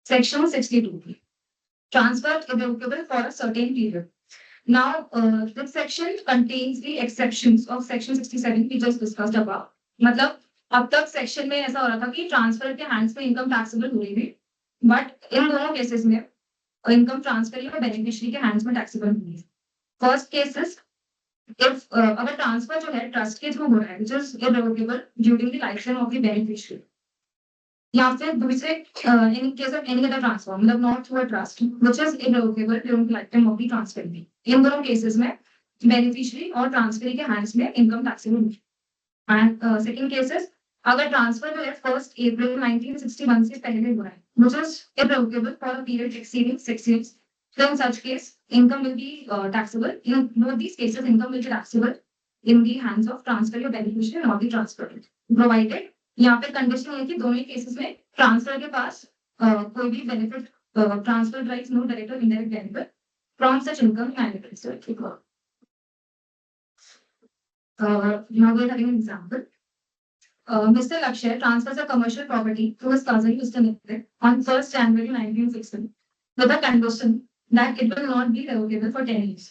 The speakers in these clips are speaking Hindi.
Section 62. Transfer irrevocable for a certain period. Now, this section contains the exceptions of section 67 we just discussed above. मतलब अब तक सेक्शन में ऐसा हो रहा था कि ट्रांसफर के हैंड्स में इनकम टैक्सेबल हो रही थी, बट इन दोनों केसेस में इनकम ट्रांसफर और बेनिफिशियरी के हैंड्स में टैक्सेबल होगी। फर्स्ट केसेस इफ अगर ट्रांसफर जो है ट्रस्ट के थ्रू हो रहा है which is irrevocable during the life time of the beneficiary, या फिर दूसरे in case of any other transfer मतलब not through a trust which is irrevocable during the life time of the transfer, इन दोनों केसेस में बेनिफिशियरी और ट्रांसफर के हैंड्स में इनकम टैक्सेबल होगी। एंड सेकंड केसेस अगर ट्रांसफर जो है 1 अप्रैल 1961 से पहले हुआ है which is irrevocable for a period exceeding 6 years, then in such case income will be taxable. In both these cases income will be taxable in the hands of transfer or beneficiary or the transfer provided यहाँ पे कंडीशन है कि दोनों ही केसेस में ट्रांसफर के पास कोई भी benefit transfer rights no direct और indirect benefit from such income manifested. now we are having an example. Mr. Lakshay transfers a commercial property to his cousin Mr. Nitin on 1st January 1960 with a condition that it will not be revocable for 10 years.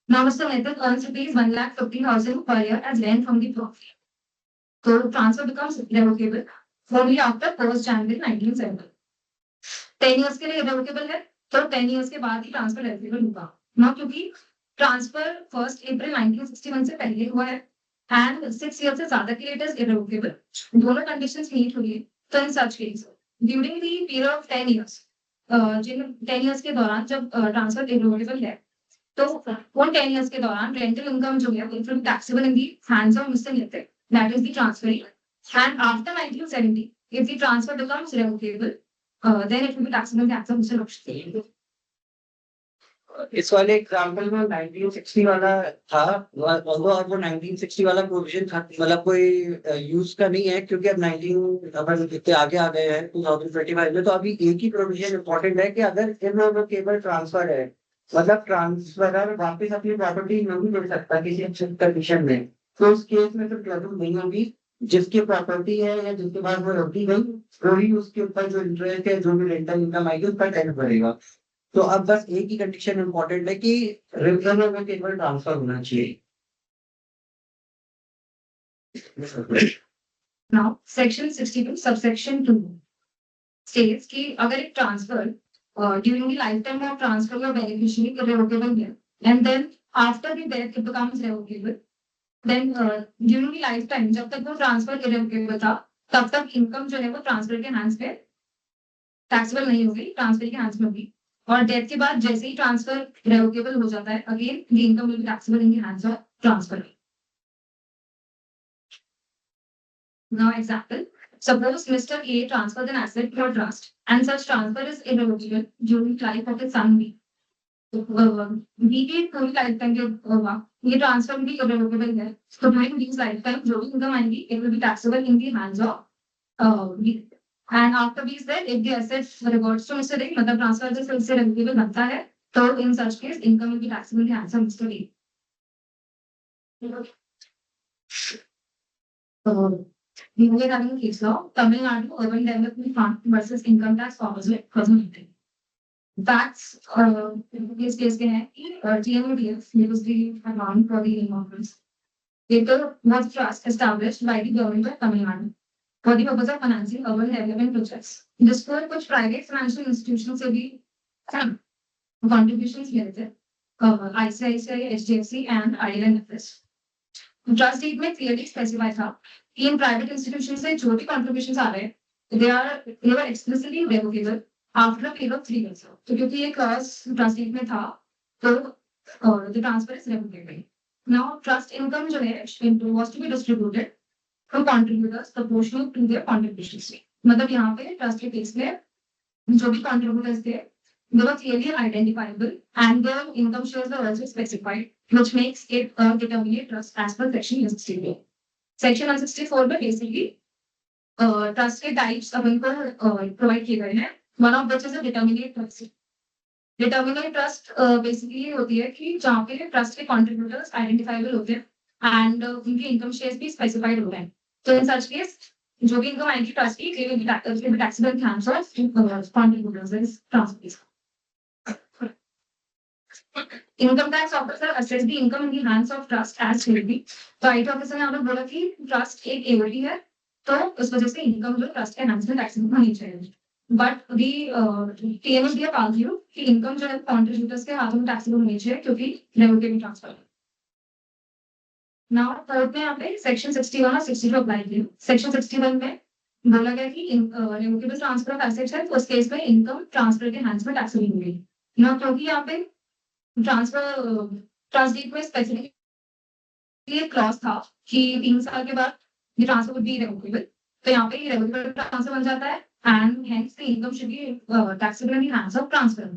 Now Mr. Nitin earns rupees 1,50,000 per year as rent from the property. So transfer becomes revocable only after 1st January 1970. 10 years के लिए revocable है तो 10 years के बाद ही ट्रांसफर revocable होगा ना, क्योंकि ट्रांसफर 1 अप्रैल 1961 से पहले हुआ है एंड 6 years से ज्यादा के लिए इट इज इररिवोकेबल, दोनों कंडीशंस मीट हो गई। तो in such case during the period of 10 years, जिन 10 years के दौरान जब ट्रांसफर इररिवोकेबल है तो उन 10 years के दौरान रेंटल इनकम जो है will be taxable in the hands of mister Nitin, that is the transferee, and after 1970 if the transfer becomes revocable, then it will be taxable in the hands of Mr. Lakshay. इस वाले एग्जांपल में 1960 वाला था, although अब वो 1960 वाला प्रोविजन मतलब कोई यूज का नहीं है क्योंकि अब 19 अपन इतने आगे आ गए हैं 2025 में, तो अभी एक ही प्रोविजन इंपॉर्टेंट है कि अगर इररिवोकेबल ट्रांसफर है मतलब ट्रांसफरर वापस अपनी प्रॉपर्टी नहीं मिल सकता किसी अच्छी कंडीशन में, तो उस केस में तो क्लेम नहीं होगी। जिसकी प्रॉपर्टी है या जिसके पास वो रोटी गई वही उसके ऊपर जो इंटरेस्ट है जो भी रेंटल इनकम आएगी उस पर टैक्स भरेगा। तो अब बस एक ही कंडीशन इंपॉर्टेंट है कि रिटर्न में केवल ट्रांसफर होना चाहिए। Now section 62 subsection 2 states कि अगर एक transfer during the lifetime of transfer your beneficiary irrevocable है and then after the death it becomes revocable, then during the lifetime जब तक वो ट्रांसफर irrevocable था तब तक इनकम जो है वो ट्रांसफर के हैंड्स पे टैक्सेबल नहीं होगी, ट्रांसफर के हैंड्स में होगी, और डेथ के बाद जैसे ही ट्रांसफर रेवोकेबल हो जाता है again the income will B taxable in the hands of transfer. Now example, suppose Mr. A transfers an asset to a trust and such transfer is irrevocable during life of his son B. तो B की पूरी लाइफ टाइम के ये ट्रांसफर भी irrevocable है, तो ड्यूरिंग दिस लाइफ टाइम जो भी इनकम आएगी it will B taxable in the hands of B. And after we said if the asset reverts to Mr. A, मतलब ट्रांसफर से फिर से रेवोकेबल बनता है तो in such case income will be taxable in the hands of Mr. A. We are having a case law, Tamil Nadu Urban Development Fund versus Income Tax Office with President. Facts इस केस के हैं कि TNODF was the amount for the incomes. It was trust established by the government of Tamil Nadu for the purpose of financing urban development projects, जिसको कुछ प्राइवेट फाइनेंशियल इंस्टीट्यूशन से भी contributions मिले थे, ICICI, HDFC and IL&FS। Trust deed में क्लियरली स्पेसिफाई था कि इन प्राइवेट इंस्टीट्यूशन से जो भी contributions आ रहे हैं they were explicitly revocable after a period of 3 years। तो क्योंकि ये क्लॉज ट्रस्ट डीड में था तो the transfer is revocable। Now trust income जो है was to be distributed from contributors proportional to their contributions। मतलब यहाँ पे ट्रस्ट के केस में जो भी contributors थे they were clearly identifiable and their income shares were also specified, which makes it a determinate trust as per section 164। section 164 में basically trust के types अपन को provide किए गए हैं, one of which is a determinate trust। determinate trust basically होती है कि जहाँ पे trust के contributors identifiable होते हैं and उनके income shares भी specified होते हैं। So in such case, जो भी इनकम आएगी ट्रस्ट की it will be taxable in hands of contributors, that is trustees. Income tax officer assess the income in the hands of trust as will be. तो आईटी ऑफिसर ने हमें बोला कि ट्रस्ट एक एओडी है, तो उस वजह से इनकम जो ट्रस्ट के हैंड्स में टैक्सेबल होनी चाहिए. बट दी टीएनएस दिया पाल यू कि इनकम जो है कॉन्ट्रीब्यूटर्स के हाथों में टैक्सेबल होनी चाहिए क्योंकि रेवोकेबल ट्रांसफर है. नाउ थर्ड में यहाँ पे सेक्शन 61 और 62 अप्लाई किया. सेक्शन 61 में बोला गया कि रेवोकेबल ट्रांसफर ऑफ एसेट्स है, तो उस केस में इनकम ट्रांसफर के हैंड्स में टैक्सेबल होगी. ना क्योंकि यहाँ पे ट्रांसफर ट्रस्ट डीड में स्पेसिफिकली एक क्लॉज था कि 3 साल के बाद ये ट्रांसफर वुड बी इरेवोकेबल, तो यहाँ पे इरेवोकेबल ट्रांसफर बन जाता है and hence the income should be taxable in the hands of transfer.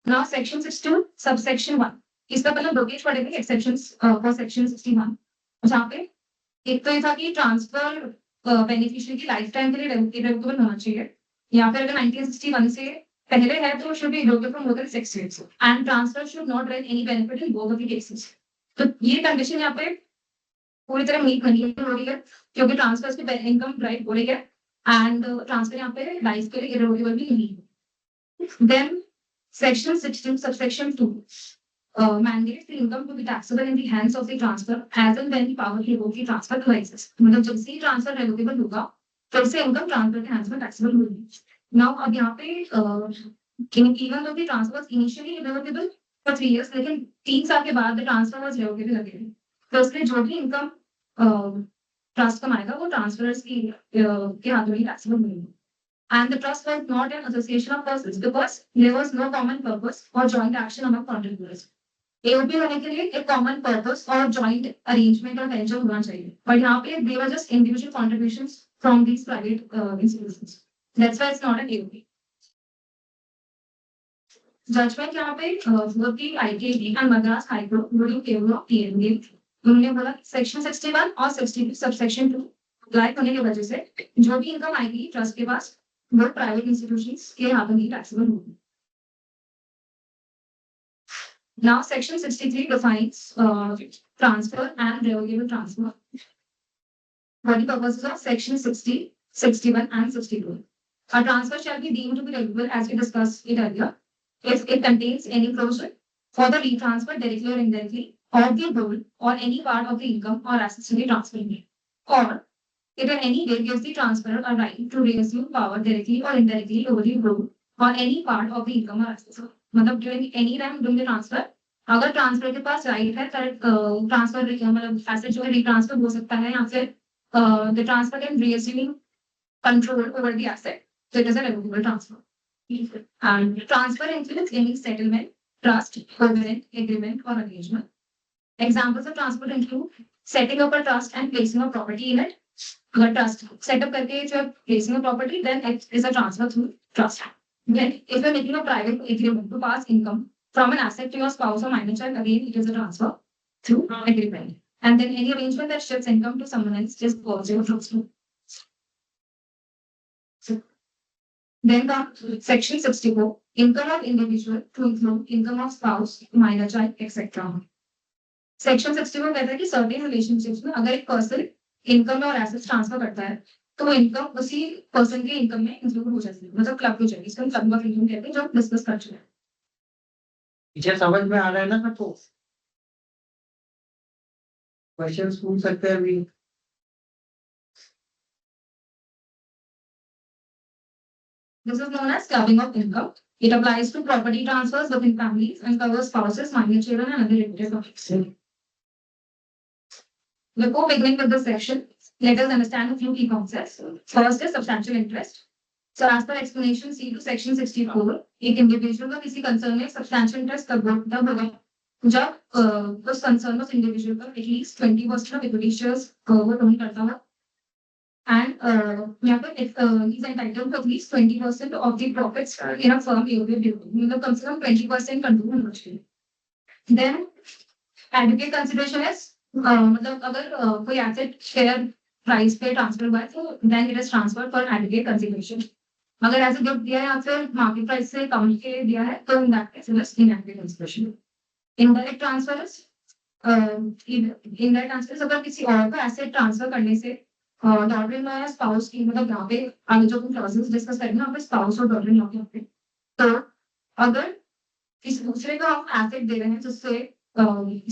Now section 62 subsection 1, इसका पहले दो पेज पढ़ेंगे एक्सेप्शंस फॉर सेक्शन 61, जहाँ पे एक तो ये था कि ट्रांसफर बेनिफिशियरी की लाइफ टाइम के लिए इरेवोकेबल होना चाहिए, या फिर अगर 1961 से पहले है तो should be irrevocable from more than 6 years and transfer should not rent any benefit in both of the cases. तो ये कंडीशन यहाँ पे पूरी तरह मीट नहीं हो रही है क्योंकि ट्रांसफर की इनकम राइट बोले गए एंड ट्रांसफर यहाँ पे लाइफ के लिए इरेवोकेबल भी नहीं है. Then section 16 subsection 2 mandates the income to be taxable in the hands of the transfer as and when the power to revoke the transfer arises. मतलब जब से ट्रांसफर रेवोकेबल होगा तब से इनकम ट्रांसफर के हैंड्स में टैक्सेबल होगी. नाउ अब यहाँ पे even though the transfer was initially irrevocable for 3 years, लेकिन 3 साल के बाद द ट्रांसफर वाज रेवोकेबल अगेन, तो इसलिए जो भी इनकम ट्रस्ट कमाएगा वो ट्रांसफरर्स की के हाथों में टैक्सेबल होगी. And the trust was not an association of persons because there was no common purpose or joint action among contributors. AOP होने के लिए एक कॉमन पर्पस और जॉइंट अरेंजमेंट और वेंचर होना चाहिए, बट यहाँ पे they were just individual contributions from these private institutions, that's why it's not an AOP. Judgment यहाँ पे both the ITAB and Madras high court ruling favour of TND, उन्होंने बोला सेक्शन 61 और 62 सबसेक्शन 2 अप्लाई होने की वजह से जो भी इनकम आएगी ट्रस्ट के पास वो प्राइवेट इंस्टीट्यूशंस के हाथों में टैक्सेबल होगी. Now, section 63 defines transfer and revocable transfer. For the purposes of section 60, 61, and 62, a transfer shall be deemed to be revocable as we discussed it earlier if it contains any provision for the retransfer directly or indirectly of the whole or any part of the income or assets to be transferred, or it in any way gives the transferor a right to reassume power directly or indirectly over the whole or any part of the income or assets. मतलब during any time during the transfer, अगर ट्रांसफर के पास राइट है ट्रांसफर मतलब एसेट जो है रिट्रांसफर हो सकता है या फिर the transfer can reassuming control over the asset, so it is a revocable transfer. And transfer includes any settlement, trust, covenant, agreement or arrangement. Examples of transfer include setting up a trust and placing a property in it. अगर ट्रस्ट सेटअप करके जो placing a property, then it is a transfer through trust. Then if you are making a private agreement to pass income from an asset to your spouse or minor child, again it is a transfer through agreement. And then any arrangement that shifts income to someone else is also a transfer. Then comes section 64, income of individual to include income of spouse, minor child, etc. Section 64 कहता है कि certain relationships में अगर एक person income और assets transfer करता है तो वो इनकम उसी पर्सन के इनकम में इंक्लूड हो जाती है, मतलब क्लब हो जाएगी. इसको क्लब ऑफ इनकम कहते हैं, जो डिस्कस कर चुके हैं. पीछे समझ में आ रहा है ना सबको? क्वेश्चंस पूछ सकते हैं अभी. This is known as clubbing of income. It applies to property transfers within families and covers spouses, minor children, and other related topics. Before beginning with this section, let us understand a few key concepts. First is substantial interest. So, as per explanation, see to section 64, एक individual का किसी concern में substantial interest तब होगा जब उस concern में individual का at least 20% of equity shares वो own करता हो. And यहाँ पर is entitled to at least 20% of the profits in a firm AOP dividend. मतलब कम से कम 20% कंट्रोल होना चाहिए. Then adequate consideration is मतलब अगर कोई asset share प्राइस पे ट्रांसफर हुआ है तो then it is transferred for adequate consideration. अगर ऐसे गिफ्ट दिया है या फिर मार्केट प्राइस से कम के दिया है तो in that case it is inadequate consideration. Indirect transfer is indirect transfer अगर किसी और को एसेट ट्रांसफर करने से डॉटर इन लॉ या स्पाउस की, मतलब यहाँ पे आगे जो हम क्लॉजेस डिस्कस करेंगे यहाँ पे स्पाउस और डॉटर इन लॉ के यहाँ पे, तो अगर किसी दूसरे को हम एसेट दे रहे हैं जिससे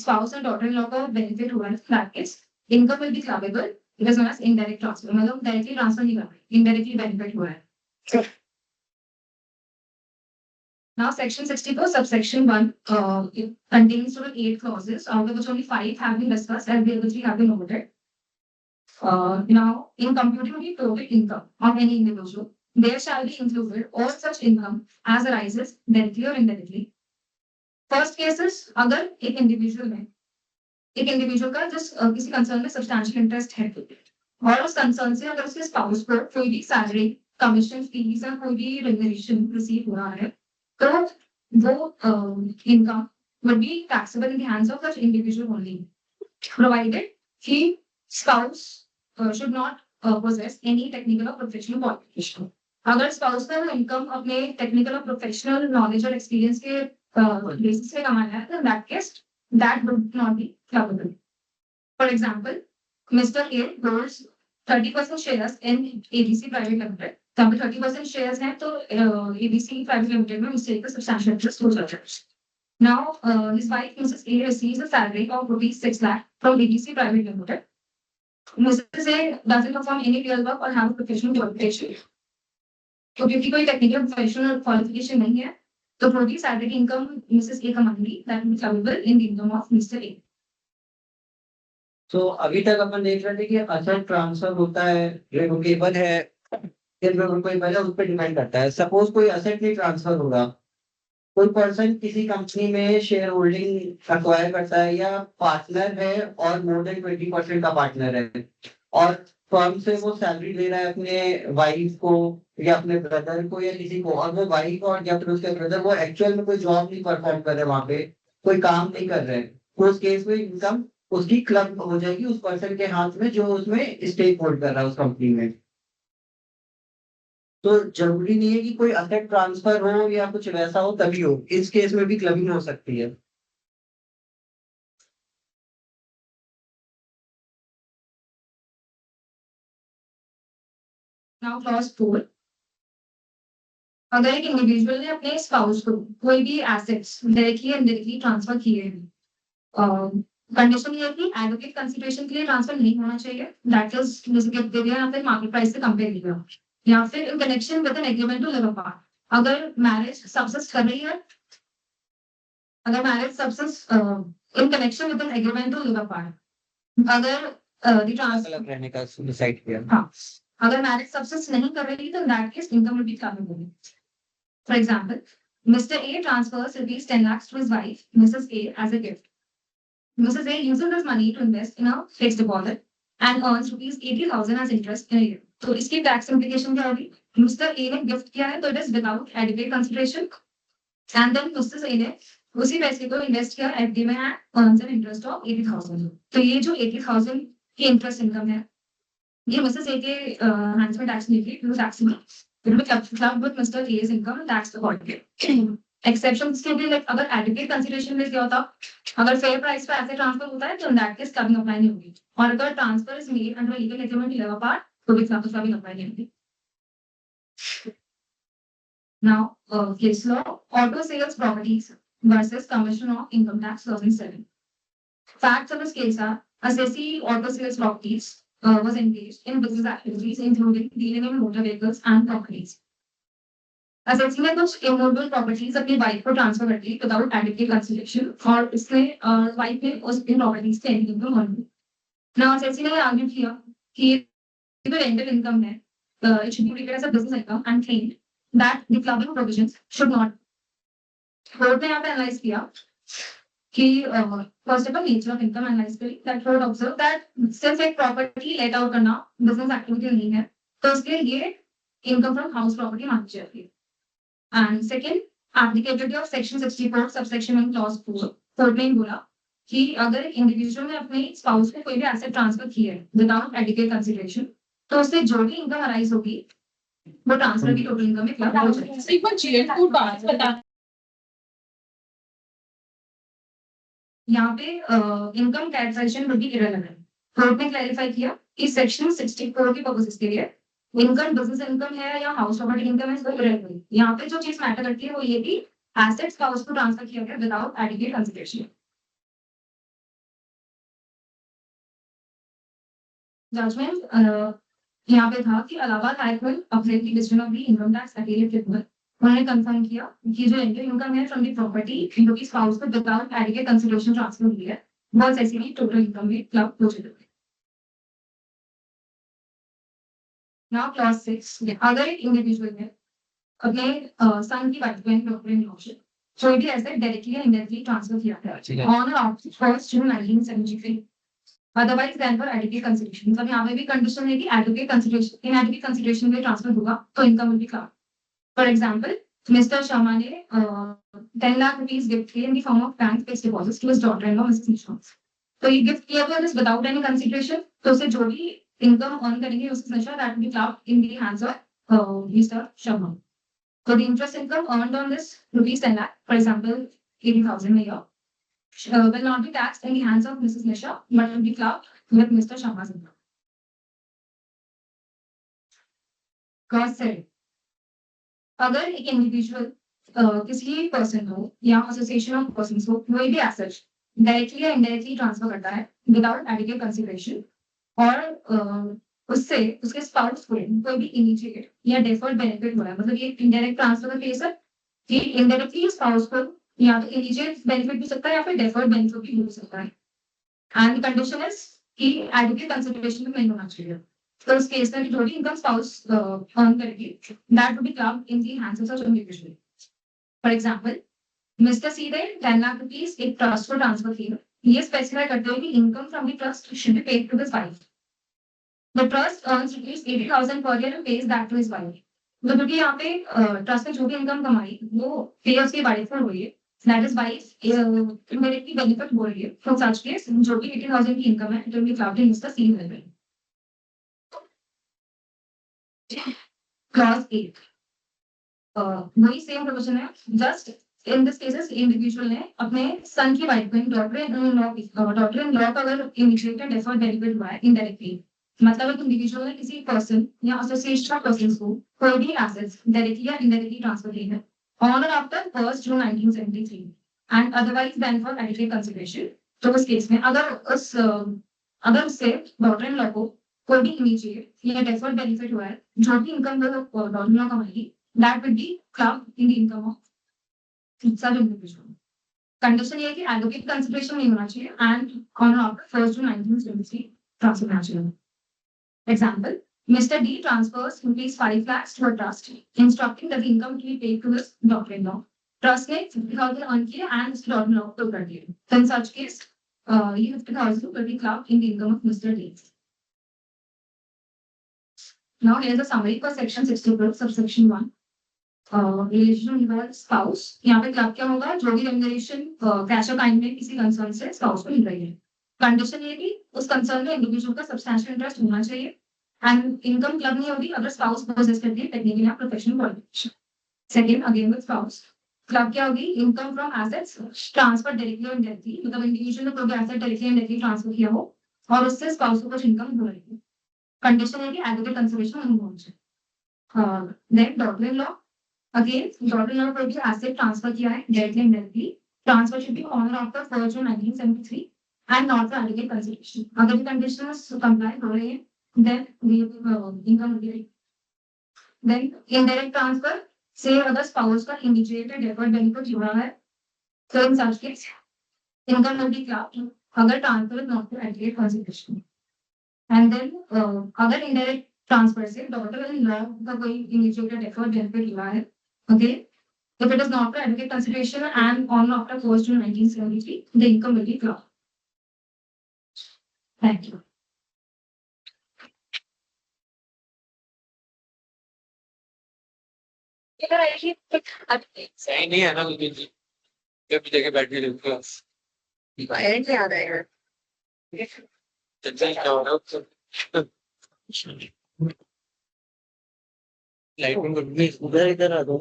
spouse and daughter in law को बेनिफिट हुआ है, that is income will be clubbable, it is known as indirect transfer, मतलब डायरेक्टली ट्रांसफर नहीं कर रहे, इनडायरेक्टली बेनिफिट हुआ है। Now, section 64, subsection 1, it contains total 8 clauses, out of which only 5 have been discussed and the other 3 have been noted. Now, in computing the total income of any individual, there shall be included all such income as arises directly or indirectly. First case is, अगर एक इंडिविजुअल का जिस किसी कंसर्न में सब्सटैंशियल इंटरेस्ट है और उस कंसर्न से अगर उसके स्पाउस को कोई भी सैलरी, कमीशन, फीस या कोई भी रेमुनरेशन रिसीव हो रहा है, तो वो income would be taxable in the hands of such individual only, provided he spouse should not possess any technical or professional qualification. अगर स्पाउस का इनकम अपने टेक्निकल और प्रोफेशनल नॉलेज और एक्सपीरियंस के बेसिस पे कमाया है, तो that case that would not be clubbable. For example, Mr A holds 30% shares in ABC Private Limited. तब 30% shares हैं तो ABC Private Limited में मिस्टर ए का सब्सटैंशियल इंटरेस्ट हो जाता है. Now, his wife Mrs. A receives a salary of rupees 6 lakh from ABC Private Limited. Mrs. A doesn't perform any real work or have a professional qualification. तो क्योंकि कोई टेक्निकल प्रोफेशनल क्वालिफिकेशन नहीं है, तो पूरी सैलरी की इनकम मिसेस ए कमाएंगी, that will be clubbable in the income of Mr A. तो अभी तक अपन देख रहे थे कि असेट ट्रांसफर होता है, रिवोकेबल है, इररिवोकेबल है, उस पर डिपेंड करता है. सपोज कोई असेट नहीं ट्रांसफर होगा, कोई पर्सन किसी कंपनी में शेयर होल्डिंग एक्वायर करता है या पार्टनर है और मोर देन 20% का पार्टनर है और फर्म से वो सैलरी ले रहा है अपने वाइफ को या अपने ब्रदर को या किसी को, और वो वाइफ और या फिर उसके ब्रदर वो एक्चुअल में कोई जॉब नहीं परफॉर्म कर रहे, वहां पे कोई काम नहीं कर रहे, तो उस केस में इनकम उसकी क्लब हो जाएगी उस पर्सन के हाथ में जो उसमें स्टेक होल्ड कर रहा है उस कंपनी में. तो जरूरी नहीं है कि कोई असेट ट्रांसफर हो या कुछ वैसा हो तभी हो, इस केस में भी क्लबिंग हो सकती है. नाउ क्लॉज 4, अगर एक इंडिविजुअल ने अपने स्पाउस को कोई भी एसेट्स डायरेक्टली या इनडायरेक्टली ट्रांसफर किए हैं, कंडीशन ये है कि एडवोकेट कंसीडरेशन के लिए ट्रांसफर नहीं होना चाहिए, दैट इज जैसे कि दे दिया या फिर मार्केट प्राइस से कंपेयर किया, या फिर in connection with an agreement to live apart. अगर मैरिज सबसिस्ट कर रही है, अगर marriage subsist in connection with an agreement to live apart, अगर द ट्रांसफर अलग रहने का डिसाइड किया. हाँ, अगर मैरिज सबसिस्ट नहीं कर रही तो that case income will be clubbable. For example, Mr. A transfers rupees 10 lakhs to his wife, Mrs. A, as a gift. Mrs. A uses this money to invest in a fixed deposit and earns rupees 80,000 as interest in a year. तो इसकी टैक्स इम्प्लीकेशन क्या होगी? मिस्टर ए ने गिफ्ट किया है तो it is without adequate consideration, and then mister A ने उसी पैसे को इन्वेस्ट किया एफडी में and earns an interest of 80,000. तो ये जो 80,000 की इंटरेस्ट इनकम है, ये मिसेस ए के हैंड्स में टैक्स नहीं थी, टैक्स में it will club with Mr. A's income tax accordingly. Exceptions के लिए like अगर adequate consideration में क्या होता, अगर fair price पे ऐसे ट्रांसफर होता है तो in that case clubbing apply नहीं होगी, और अगर transfer is made under legal agreement to live apart तो भी clubbing अप्लाई नहीं होगी. Now, case law, auto sales properties versus commission of income tax 2007. Facts of this case are, assessee auto sales properties was engaged in business activities including dealing in motor vehicles and properties. Assessing ने कुछ immobile properties अपनी वाइफ को ट्रांसफर कर दी without adequate consideration और इसने वाइफ ने उस इन properties के इनकम को मान ली. Now assessing ने आर्ग्यू किया कि जो rental income है, it should be treated as a business income and claimed that the clubbing provisions should not. Court ने यहाँ पे एनालाइज किया कि first of all nature of income analyse करी, दैट कोर्ट ऑब्जर्व दैट सिर्फ एक प्रॉपर्टी लेट आउट करना बिजनेस एक्टिविटी नहीं है, तो उसके लिए इनकम फ्रॉम हाउस प्रॉपर्टी मानी जाती है. And second, applicability of section 64 subsection 1 clause 4, court ने बोला कि अगर एक इंडिविजुअल ने अपने स्पाउस को कोई भी एसेट ट्रांसफर किया है विदाउट एडिक्वेट कंसिडरेशन, तो उससे जो भी इनकम अराइज होगी वो ट्रांसफर की टोटल इनकम में क्लब हो जाएगी. एक बार जीएन को बात बता. यहाँ पे income calculation will be irrelevant. Court ने क्लैरिफाई किया इस सेक्शन 64 के पर्पसेस के लिए इनकम बिजनेस इनकम है या हाउस प्रॉपर्टी इनकम है, इसको इरेलेवेंट। यहाँ पे जो चीज मैटर करती है वो ये कि एसेट्स का उसको ट्रांसफर किया गया विदाउट एडिक्वेट कंसिडरेशन। जजमेंट यहाँ पे था कि इलाहाबाद हाई कोर्ट अपील की decision of the income tax appeal के बाद उन्होंने कंफर्म किया कि जो इनकम है फ्रॉम द प्रॉपर्टी जो कि स्पाउस को विदाउट एडिक्वेट कंसिडरेशन ट्रांसफर हुई है, बहुत ऐसी भी टोटल इनकम में क्लब हो चुकी है। नाउ क्लॉज 6, अगर एक इंडिविजुअल ने अपने सन की वाइफ को ऑप्शन कोई भी एसेट डायरेक्टली या इनडायरेक्टली ट्रांसफर किया है ऑन और after 1 June 1973, otherwise than for adequate consideration. मतलब यहाँ पे भी कंडीशन है कि adequate consideration in adequate consideration में ट्रांसफर होगा तो income will be club. For example, Mr Sharma ने 10 लाख रुपीस गिफ्ट किए in the form of bank fixed deposit to his daughter in law Mrs Nisha. तो ये गिफ्ट किया हुआ है विदाउट एनी कंसिडरेशन, तो उसे जो भी इनकम अर्न करेंगे Mrs Nisha that will be club in the hands of mister Sharma. So the interest income earned on this rupees 10 lakh, for example, 80,000 a year, will not be taxed in the hands of Mrs. Nisha, but will be clubbed with Mr. Sharma's income. Cross said, अगर एक इंडिविजुअल किसी पर्सन को या एसोसिएशन ऑफ पर्सन को कोई भी एसेट डायरेक्टली या इनडायरेक्टली ट्रांसफर करता है विदाउट एडिक्वेट कंसिडरेशन और उससे उसके स्पाउस को कोई भी इमीडिएट या डेफर्ड बेनिफिट हो रहा है, मतलब ये इनडायरेक्ट ट्रांसफर का केस है कि इनडायरेक्टली स्पाउस को या तो इमीडिएट बेनिफिट भी सकता है या फिर डेफर्ड बेनिफिट भी हो सकता है, एंड कंडीशन इज कि एडिक्वेट कंसिडरेशन में नहीं होना चाहिए। तो इस केस में जो भी इनकम स्पाउस अर्न करेगी that would be clubbed in the hands of such individual. For example, Mr C ने 10 लाख रुपीस एक ट्रस्ट को ट्रांसफर किया। ये स्पेसिफाई करते हुए कि income from the trust should be paid to his wife. The trust earns rupees 80,000 per year and pays that to his wife. तो क्योंकि यहाँ पे ट्रस्ट में जो भी इनकम कमाई वो पे उसकी वाइफ को हो रही है, that is wife indirectly benefit हो रही है फ्रॉम सच केस जो भी 80,000 की इनकम है it will be clubbed in mister C level. Clause 8 वही सेम प्रोविजन है, just in this cases individual ने अपने सन की वाइफ को डॉटर इन लॉ का अगर इमीडिएट डेफर्ड बेनिफिट हुआ है इनडायरेक्टली, मतलब एक इंडिविजुअल ने किसी पर्सन या एसोसिएशन ऑफ पर्संस को कोई भी एसेट्स डायरेक्टली या इनडायरेक्टली ट्रांसफर किए हैं ऑन और after 1 June 1973 and otherwise than for adequate consideration. तो उस केस में अगर उससे डॉटर इन लॉ को कोई भी इमीडिएट या डेफर्ड बेनिफिट हुआ है, जो भी इनकम डॉटर इन लॉ कमाएगी that will be clubbed in the income of such individual. Condition ये है कि एडिक्वेट कंसिडरेशन नहीं होना चाहिए एंड ऑन और आफ्टर 1 जून 1973 ट्रांसफर होना चाहिए। Example, Mr. D transfers rupees 5 lakhs to a trust, instructing that the income to be paid to his daughter-in-law. Trust ने 50,000 earn किया and his daughter-in-law को कर दिया. So in such case, ये 50,000 will be clubbed in the income of Mr. D. Now here's a summary for section 64 subsection 1. Relation involves spouse. यहाँ पे क्लब क्या होगा, जो भी रेम्युनरेशन कैश काइंड में किसी कंसर्न से स्पाउस को मिल रही है। कंडीशन ये कि उस कंसर्न में इंडिविजुअल का सब्सटैंशियल इंटरेस्ट होना चाहिए एंड इनकम क्लब नहीं होगी अगर स्पाउस पोजेस करती है टेक्निकल या professional qualification. Second, again with spouse, club क्या होगी, income from assets transfer directly और इनडायरेक्टली, मतलब इंडिविजुअल ने कोई एसेट डायरेक्टली इंडायरेक्टली ट्रांसफर किया हो और उससे स्पाउस को कुछ इनकम हो रही है। कंडीशन है कि एग्रीगेट कंसिडरेशन नहीं होना चाहिए। Then daughter in law, again daughter in law कोई भी एसेट ट्रांसफर किया है directly indirectly, transfer should be on और after 1 June 1973 and not for adequate consideration. अगर ये conditions comply हो रही है, then we income will be right. Then indirect transfer, say अगर spouse का immediate deferred benefit हो रहा है, so in such case income will be clubbed अगर transfer is not for adequate consideration. And then अगर indirect transfer से daughter in law का कोई immediate deferred benefit हुआ है, okay, if it is not for adequate consideration and on after 1 June 1973, the income will be clubbed. Thank you. सही नहीं है ना बिल्कुल जी, जब भी जगह बैठ के देखो क्लास एंड से आ रहा है चल क्या हो रहा है लाइटिंग करनी इधर आ दो,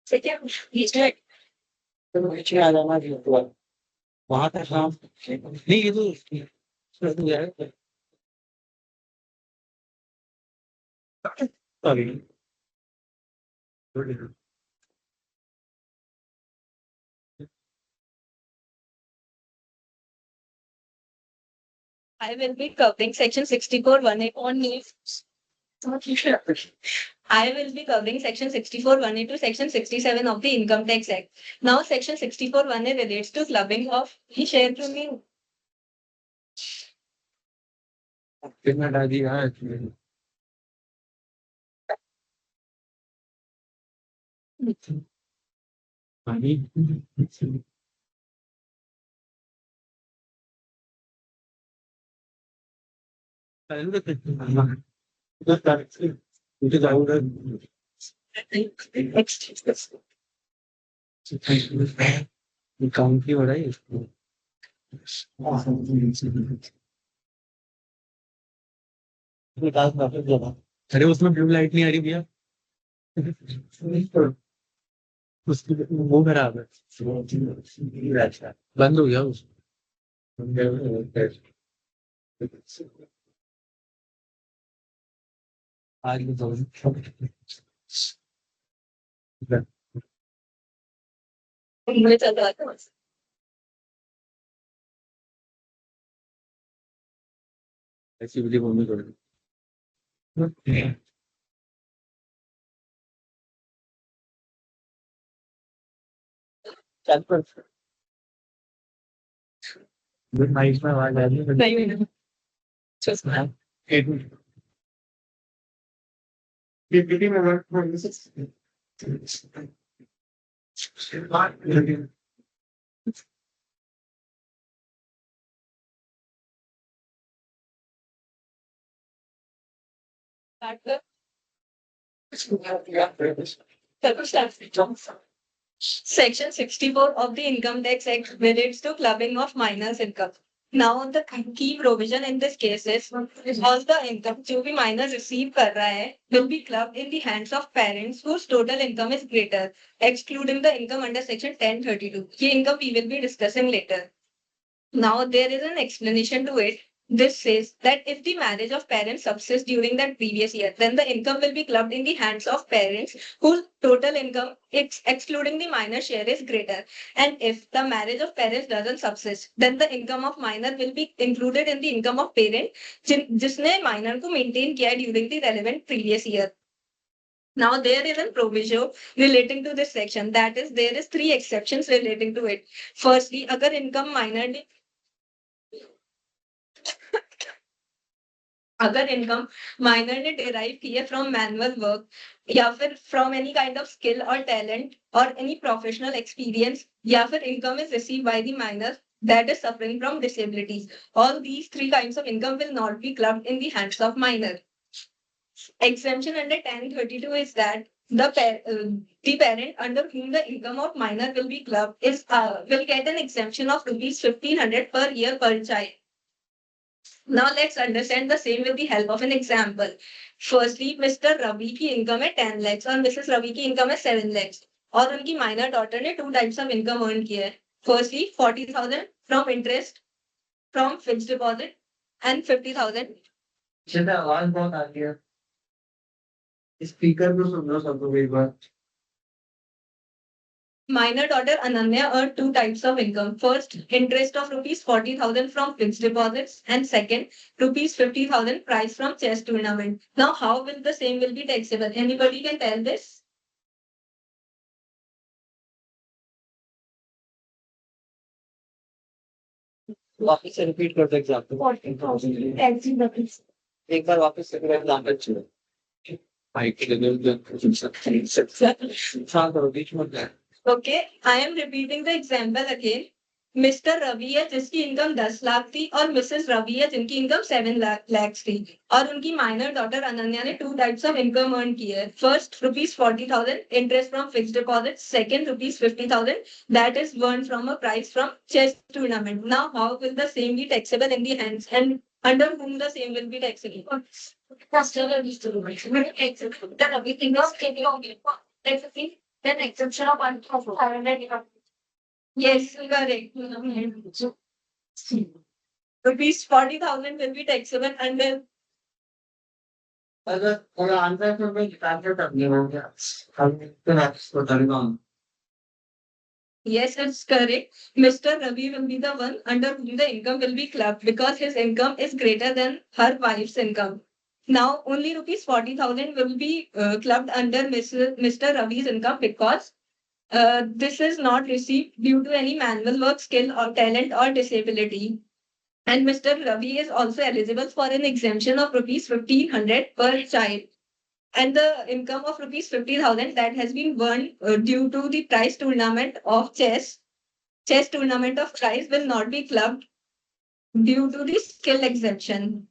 से क्या बीच में तो पीछे आ जाना जी, वहां तक काम नहीं, ये तो Sorry. I will be covering section 64(1)(a) only. I will be covering section 64(1)(a) to section 67 of the Income Tax Act. Now, section 64(1)(a) relates to clubbing of the share to me. कितना डाल दिया है पानी मुझे जाऊंगा काम की हो रहा है इसको अरे उसमें ब्लू लाइट नहीं आ रही भैया उसकी वो खराब है बंद हो गया उसको आज भी मुझे चल रहा था ऐसी वीडियो मम्मी कर गुड नाइट में आवाज आ रही है नहीं हुई। Just now. पीपीटी में work Section 64 of the Income Tax Act relates to clubbing of minors' income. Now, the key provision in this case is all the income जो भी minor receive कर रहा है will be clubbed in the hands of parents whose total income is greater, excluding the income under section 1032. ये income we will be discussing later. Now, there is an explanation to it. This says that if the marriage of parents subsists during that previous year, then the income will be clubbed in the hands of parents whose total income, excluding the minor share, is greater. And if the marriage of parents doesn't subsist, then the income of minor will be included in the income of parent, जिसने minor को maintain किया during the relevant previous year. Now there is a provision relating to this section. That is, there is 3 exceptions relating to it. Firstly, अगर income minor ने अगर इनकम माइनर ने डिराइव की है फ्रॉम मैनुअल वर्क या फिर from any kind of skill और टैलेंट और एनी प्रोफेशनल एक्सपीरियंस या फिर income is receive by the minor that is suffering from disabilities. All these 3 kinds of income will not be clubbed in the hands of minor. Exemption under 1032 is that the parent under whom the income of minor will be clubbed is will get an exemption of rupees 1500 per year per child. Now let's understand the same with the help of an example. Firstly, Mr. Ravi की income है 10 lakhs और Mrs. Ravi की income है 7 lakhs और उनकी minor daughter ने 2 types of income earn किया है. Firstly, 40,000 from interest from fixed deposit and 50,000. चलता आवाज बहुत आ रही है स्पीकर को सुन लो सब लोग एक बार Minor daughter Ananya earned 2 types of income. First, interest of rupees 40,000 from fixed deposits, and second, rupees 50,000 prize from chess tournament. Now, how will the same will be taxable? Anybody can tell this? वापस से रिपीट कर दो एग्जांपल 40,000. एक बार वापस से पूरा एग्जांपल चलो माइक के लिए शांत करो बीच में क्या Okay, I am repeating the example again. Mr. Ravi है जिसकी इनकम 10 लाख थी और मिसेस रवि है जिनकी इनकम 7 लाख थी और उनकी माइनर डॉटर अनन्या ने 2 टाइप्स ऑफ इनकम अर्न की है. First rupees 40,000 interest from fixed deposit, second rupees 50,000 that is earn from a prize from chess tournament. Now how will the same be taxable in the hands and under whom the same will be taxable? Then exemption of 500. Yes, correct. Rupees 40,000 will be taxable under अगर आंसर तो मैं ट्रांसफर करनी हो गया हम फिर आपको बताऊंगा Yes, it's correct. Mr. Ravi will be the one under whom the income will be clubbed because his income is greater than her wife's income. Now, only rupees 40,000 will be clubbed under Mr. Ravi's income because this is not received due to any manual work skill or talent or disability. And Mr. Ravi is also eligible for an exemption of rupees 1,500 per child. And the income of rupees 50,000 that has been won due to the prize tournament of chess tournament of prize will not be clubbed due to the skill exemption.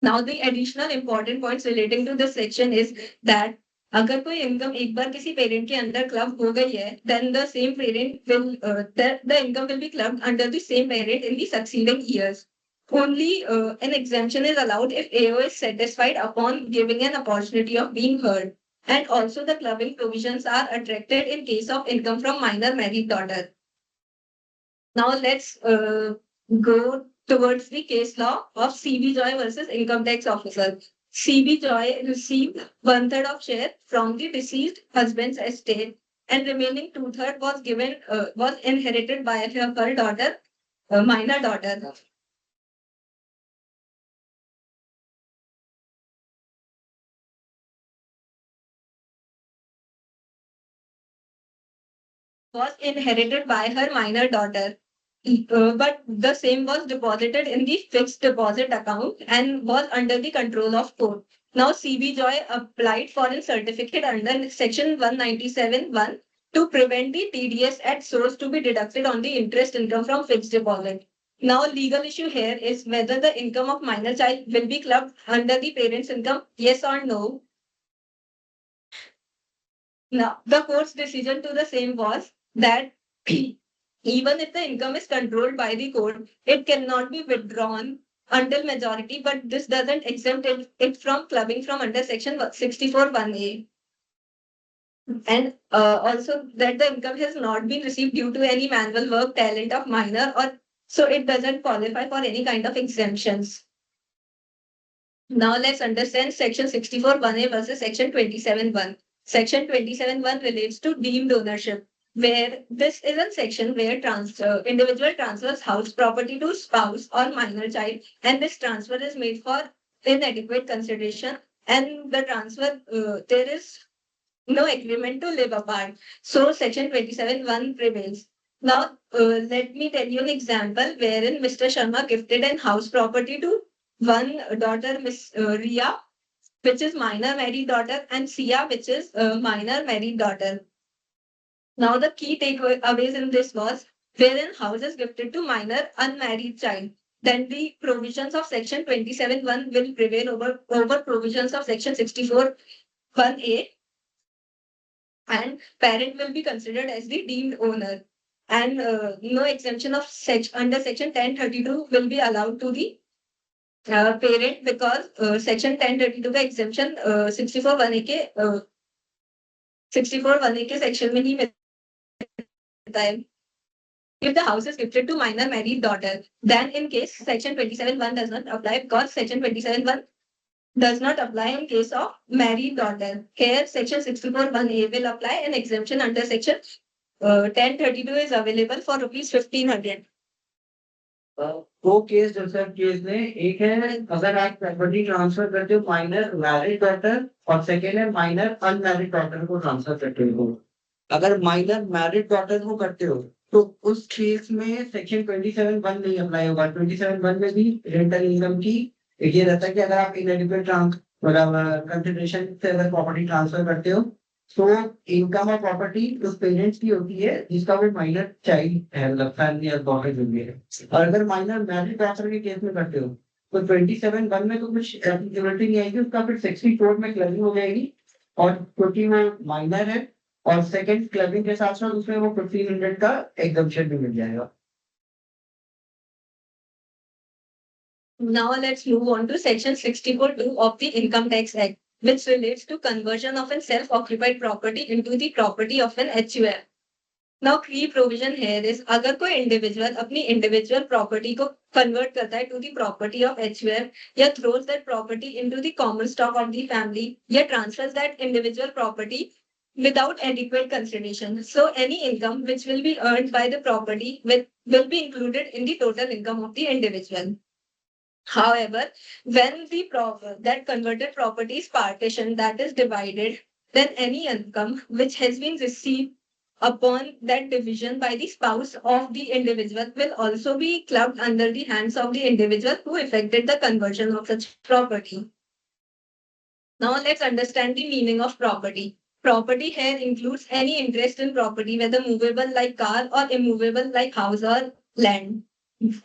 Now the additional important points relating to this section is that अगर कोई इनकम एक बार किसी पेरेंट के अंदर क्लब हो गई है then the same parent will the income will be clubbed under the same parent in the succeeding years. Only an exemption is allowed if AO is satisfied upon giving an opportunity of being heard. And also the clubbing provisions are attracted in case of income from minor married daughter. Now let's go towards the case law of CB Joy versus income tax officer. CB Joy received 1/3 of share from the deceased husband's estate and remaining 2/3 was inherited by her daughter, minor daughter. Was inherited by her minor daughter. But the same was deposited in the fixed deposit account and was under the control of court. Now CB Joy applied for a certificate under section 197(1) to prevent the TDS at source to be deducted on the interest income from fixed deposit. Now legal issue here is whether the income of minor child will be clubbed under the parent's income, yes or no. Now the court's decision to the same was that even if the income is controlled by the court, it cannot be withdrawn until majority, but this doesn't exempt it from clubbing from under section 64(1)(a). And also that the income has not been received due to any manual work talent of minor, or so it doesn't qualify for any kind of exemptions. Now let's understand section 64(1)(a) versus section 27(1). Section 27(1) relates to deemed ownership, where this is a section where individual transfers house property to spouse or minor child, and this transfer is made for inadequate consideration, and the transfer there is no agreement to live apart. So section 27(1) prevails. Now let me tell you an example wherein Mr. Sharma gifted an house property to one daughter, Miss Ria, which is minor married daughter, and Sia, which is minor married daughter. Now the key takeaways in this was wherein house is gifted to minor unmarried child, then the provisions of section 27(1) will prevail over provisions of section 64(1)(a), and parent will be considered as the deemed owner, and no exemption of under section 1032 will be allowed to the parent because section 1032 का exemption 64(1)(a) के 64(1)(a) के section में ही मिलता है. If the house is gifted to minor married daughter, then in case section 27(1) does not apply because section 27(1) does not apply in case of married daughter. Here section 64(1)(a) will apply an exemption under section 1032 is available for rupees 1,500. दो केस जैसे केस ने एक है अगर आप प्रॉपर्टी ट्रांसफर करते हो माइनर मैरिड डॉटर और सेकेंड है माइनर अनमैरिड डॉटर को ट्रांसफर करते हो. अगर माइनर मैरिड डॉटर को करते हो तो उस केस में सेक्शन 27(1) नहीं अप्लाई होगा. 27(1) में भी रेंटल इनकम की ये रहता है कि अगर आप इनएडिक्वेट कंसिडरेशन से अगर प्रॉपर्टी ट्रांसफर करते हो तो इनकम और प्रॉपर्टी उस पेरेंट्स की होती है जिसका वो माइनर चाइल्ड है, मतलब फैमिली और डॉटर जो भी है. और अगर माइनर मैरिड डॉटर के केस में करते हो तो 27(1) में तो कुछ एप्लीकेबिलिटी नहीं आएगी, उसका फिर 64 में क्लबिंग हो जाएगी और क्योंकि वो माइनर है और सेकंड क्लबिंग के साथ साथ उसमें वो 1500 का एग्जम्पशन भी मिल जाएगा. Now let's move on to section 64(2) of the Income Tax Act, which relates to conversion of a self-occupied property into the property of an HUF. Now key provision here is अगर कोई individual अपनी individual property को convert करता है to the property of HUF या throws that property into the common stock of the family या transfers that individual property without adequate consideration. So any income which will be earned by the property will be included in the total income of the individual. However, when that converted property is partitioned, that is divided, then any income which has been received upon that division by the spouse of the individual will also be clubbed under the hands of the individual who effected the conversion of such property. Now let's understand the meaning of property. Property here includes any interest in property, whether movable like car or immovable like house or land.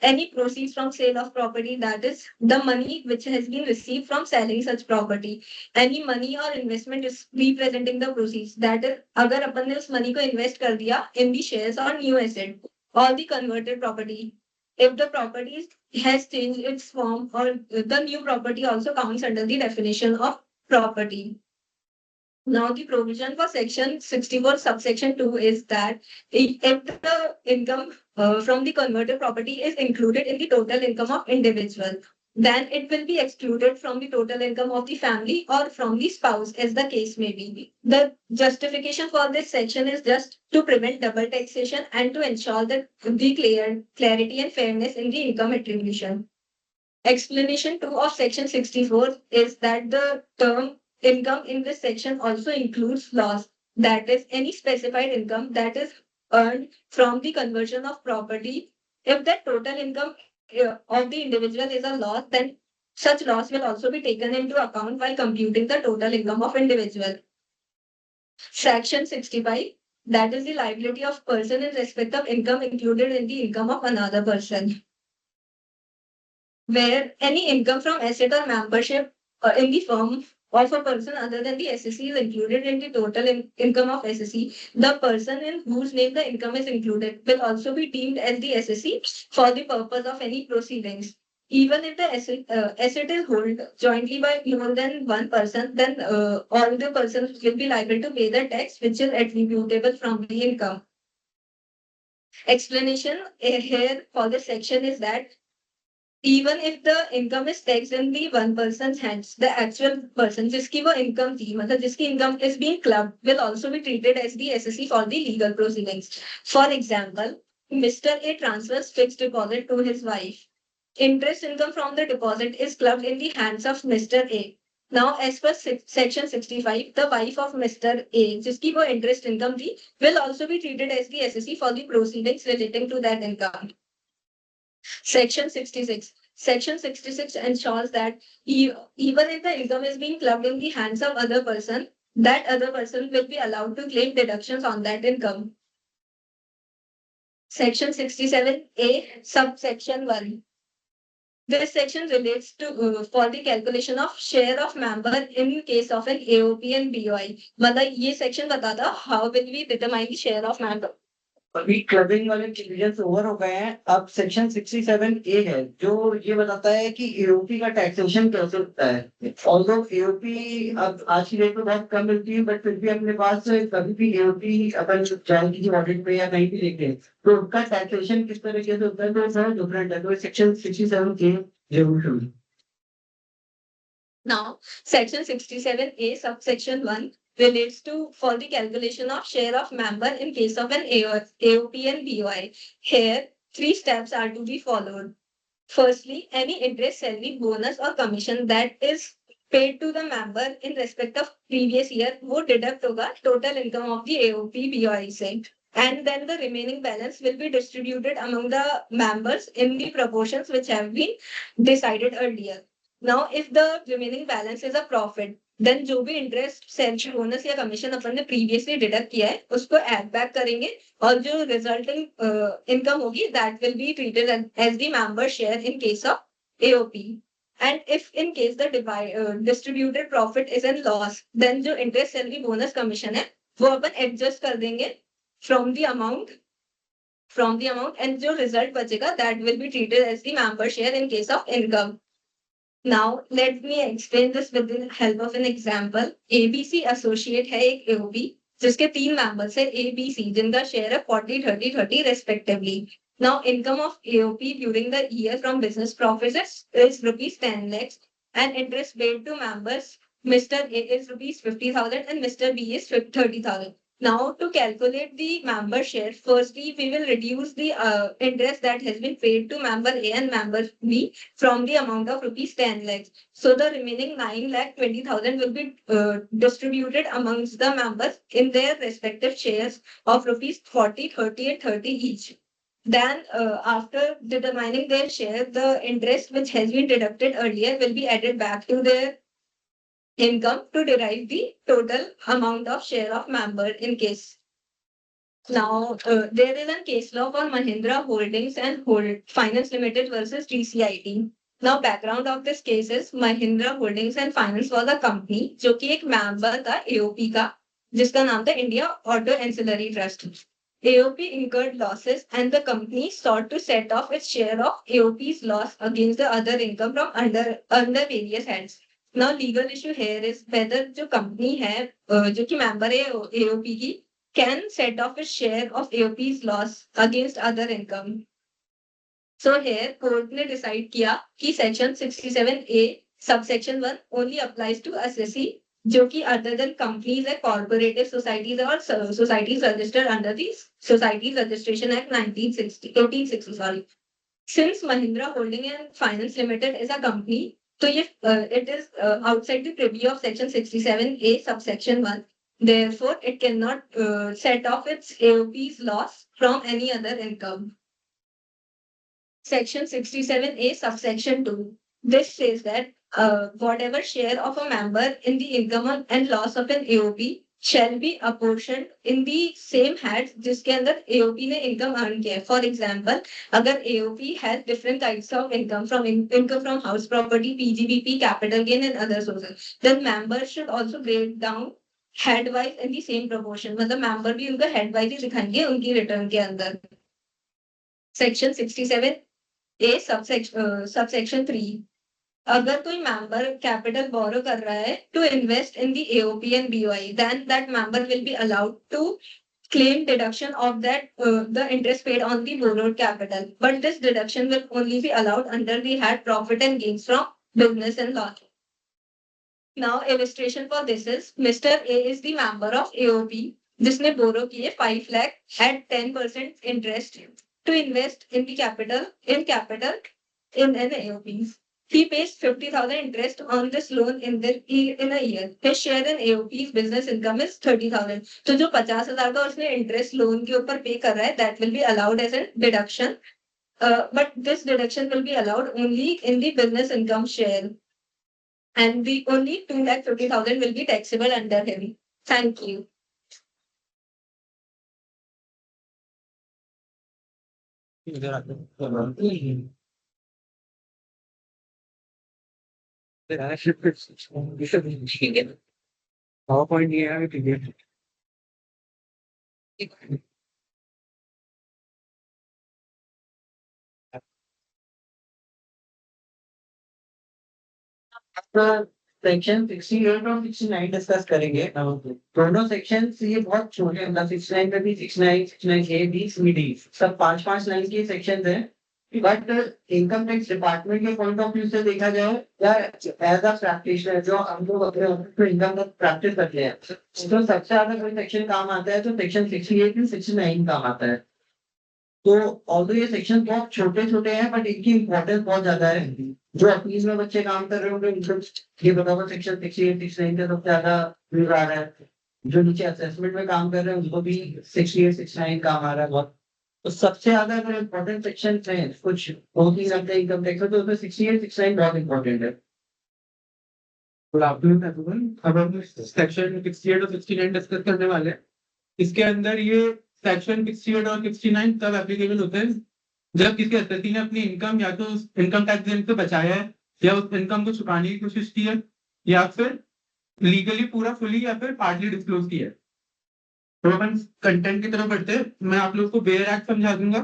Any proceeds from sale of property, that is the money which has been received from selling such property. Any money or investment is representing the proceeds, that is अगर अपन ने उस money को invest कर दिया in the shares or new asset or the converted property. If the property has changed its form, or the new property also counts under the definition of property. Now the provision for section 64 subsection 2 is that if the income from the converted property is included in the total income of individual, then it will be excluded from the total income of the family or from the spouse, as the case may be. The justification for this section is just to prevent double taxation and to ensure that the clarity and fairness in the income attribution. Explanation 2 of section 64 is that the term income in this section also includes loss, that is any specified income that is earned from the conversion of property. If the total income of the individual is a loss, then such loss will also be taken into account while computing the total income of individual. Section 65, that is the liability of person in respect of income included in the income of another person, where any income from asset or membership in the firm of a person other than the SSC is included in the total income of SSC, the person in whose name the income is included will also be deemed as the SSC for the purpose of any proceedings. Even if the asset is held jointly by more than one person, then all the persons will be liable to pay the tax which is attributable from the income. Explanation here for this section is that even if the income is taxed in the one person's hands, the actual person जिसकी वो income थी, मतलब जिसकी income is being clubbed, will also be treated as the SSC for the legal proceedings. For example, Mr. A transfers fixed deposit to his wife. Interest income from the deposit is clubbed in the hands of Mr. A. Now, as per section 65, the wife of Mr. A, जिसकी वो interest income थी, will also be treated as the SSC for the proceedings relating to that income. Section 66. Section 66 ensures that even if the income is being clubbed in the hands of other person, that other person will be allowed to claim deductions on that income. Section 67A, subsection 1. This section relates to for the calculation of share of member in case of an AOP and BOI. मतलब ये section बताता how will we determine the share of member. अभी क्लबिंग वाले डिविजन ओवर हो गए हैं. अब सेक्शन 67A है जो ये बताता है कि एओपी का टैक्सेशन कैसे होता है. ऑल्दो एओपी अब आज की डेट में बहुत कम मिलती है, बट फिर भी अपने पास कभी भी एओपी अपन जान की ऑडिट पे या कहीं भी देखें तो उसका टैक्सेशन किस तरीके से होता है, तो सर डिफरेंट है. तो सेक्शन 67A जरूर सुनिए. Now, section 67A subsection 1 relates to for the calculation of share of member in case of an AOP and BOI. Here, 3 steps are to be followed. Firstly, any interest, salary, bonus or commission that is paid to the member in respect of previous year would deduct होगा total income of the AOP BOI से. And then the remaining balance will be distributed among the members in the proportions which have been decided earlier. Now, if the remaining balance is a profit, then जो भी interest, salary, bonus या commission अपन ने previously deduct किया है, उसको add back करेंगे और जो resulting income होगी, that will be treated as the member share in case of AOP. And if in case the distributed profit is in loss, then जो interest, salary, bonus, commission है, वो अपन adjust कर देंगे from the amount, and जो result बचेगा, that will be treated as the member share in case of income. Now, let me explain this with the help of an example. ABC associate है एक AOP जिसके 3 members है ABC जिनका share है 40, 30, 30 respectively. Now, income of AOP during the year from business profits is rupees 10 lakhs and interest paid to members, Mr. A is rupees 50,000 and Mr. B is 30,000. Now, to calculate the member share, firstly, we will reduce the interest that has been paid to member A and member B from the amount of rupees 10 lakhs. So, the remaining 9,20,000 will be distributed amongst the members in their respective shares of rupees 40, 30 and 30 each. Then, after determining their share, the interest which has been deducted earlier will be added back to their income to derive the total amount of share of member in case. Now, there is a case law for Mahindra Holdings and Finance Limited versus GCIT. Now, background of this case is Mahindra Holdings and Finance was a company जो कि एक member था AOP का जिसका नाम था India Auto Ancillary Trust. AOP incurred losses and the company sought to set off its share of AOP's loss against the other income from under various heads. Now, legal issue here is whether जो company है जो कि member है AOP की can set off its share of AOP's loss against other income. So here court ने decide किया कि section 67A subsection 1 only applies to assessee जो कि other than companies like cooperative societies or societies registered under the Societies Registration Act 1860 sorry. Since Mahindra Holding and Finance Limited is a company, so if it is outside the purview of section 67A subsection 1, therefore it cannot set off its AOP's loss from any other income. Section 67A subsection 2. This says that whatever share of a member in the income and loss of an AOP shall be apportioned in the same heads जिसके अंदर AOP ने income earn किया है. For example, अगर AOP has different types of income from house property, PGBP, capital gain and other sources, then members should also break down head wise in the same proportion. मतलब member भी उनका head wise ही दिखाएंगे उनकी return के अंदर. Section 67A subsection 3. अगर कोई member capital borrow कर रहा है to invest in the AOP and BOI, then that member will be allowed to claim deduction of that the interest paid on the borrowed capital. But this deduction will only be allowed under the head profit and gains from business and loss. Now, illustration for this is Mr. A is the member of AOP जिसने borrow किए 5 lakh at 10% interest to invest in the capital in an AOP. He pays 50,000 interest on this loan in a year. His share in AOP's business income is 30,000. तो जो 50,000 का उसने interest loan के ऊपर pay कर रहा है, that will be allowed as a deduction. But this deduction will be allowed only in the business income share. And the only 2,50,000 will be taxable under him. Thank you. PowerPoint ये है ठीक है. सेक्शन 68 और 69 डिस्कस करेंगे. दोनों सेक्शन ये बहुत छोटे हैं. मतलब 69 में भी 69 ए बी सी डी सब 5-5 लाइन के सेक्शन हैं. बट इनकम टैक्स डिपार्टमेंट के पॉइंट ऑफ व्यू से देखा जाए या एज अ प्रैक्टिशनर जो हम लोग अपने इनकम टैक्स प्रैक्टिस करते हैं तो सबसे ज्यादा कोई सेक्शन काम आता है तो सेक्शन 68 में 69 काम आता है. तो ऑल्दो ये सेक्शन बहुत छोटे हैं बट इनकी इंपॉर्टेंस बहुत ज्यादा है. जो अपील में बच्चे काम कर रहे होंगे उनको ये बराबर सेक्शन 68 69 का सबसे ज्यादा व्यूज आ रहा है. जो नीचे असेसमेंट में काम कर रहे हैं उनको भी 68 69 काम आ रहा है बहुत. तो सबसे ज्यादा अगर इम्पोर्टेंट सेक्शन है कुछ बहुत ही लगता है इनकम टैक्स में तो उसमें 68 69 बहुत इम्पोर्टेंट है. Good afternoon everyone. अब हम सेक्शन 68 और 69 डिस्कस करने वाले हैं. इसके अंदर ये सेक्शन 68 और 69 तब एप्लीकेबल होते हैं जब किसी असेसी ने अपनी इनकम या तो इनकम टैक्स देने से बचाया है या उस इनकम को छुपाने की कोशिश की है या फिर लीगली पूरा फुली या फिर पार्टली डिस्क्लोज किया है. तो अपन कंटेंट की तरफ बढ़ते हैं. मैं आप लोग को बेयर एक्ट समझा दूंगा.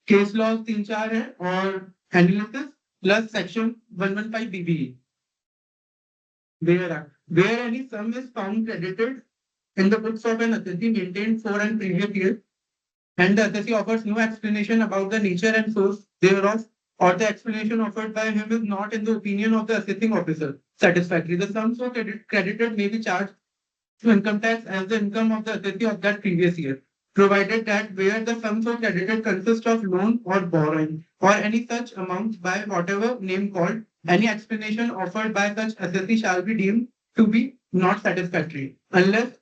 केस लॉ 3-4 है और analysis plus section 115 BB. Bare act. Where any sum is found credited in the books of an assessee maintained for an previous year, and the assessee offers no explanation about the nature and source thereof, or the explanation offered by him is not, in the opinion of the assessing officer, satisfactory, the sum so credited may be charged to income tax as the income of the assessee of that previous year, provided that where the sum so credited consists of loan or borrowing or any such amount by whatever name called, any explanation offered by such assessee shall be deemed to be not satisfactory, unless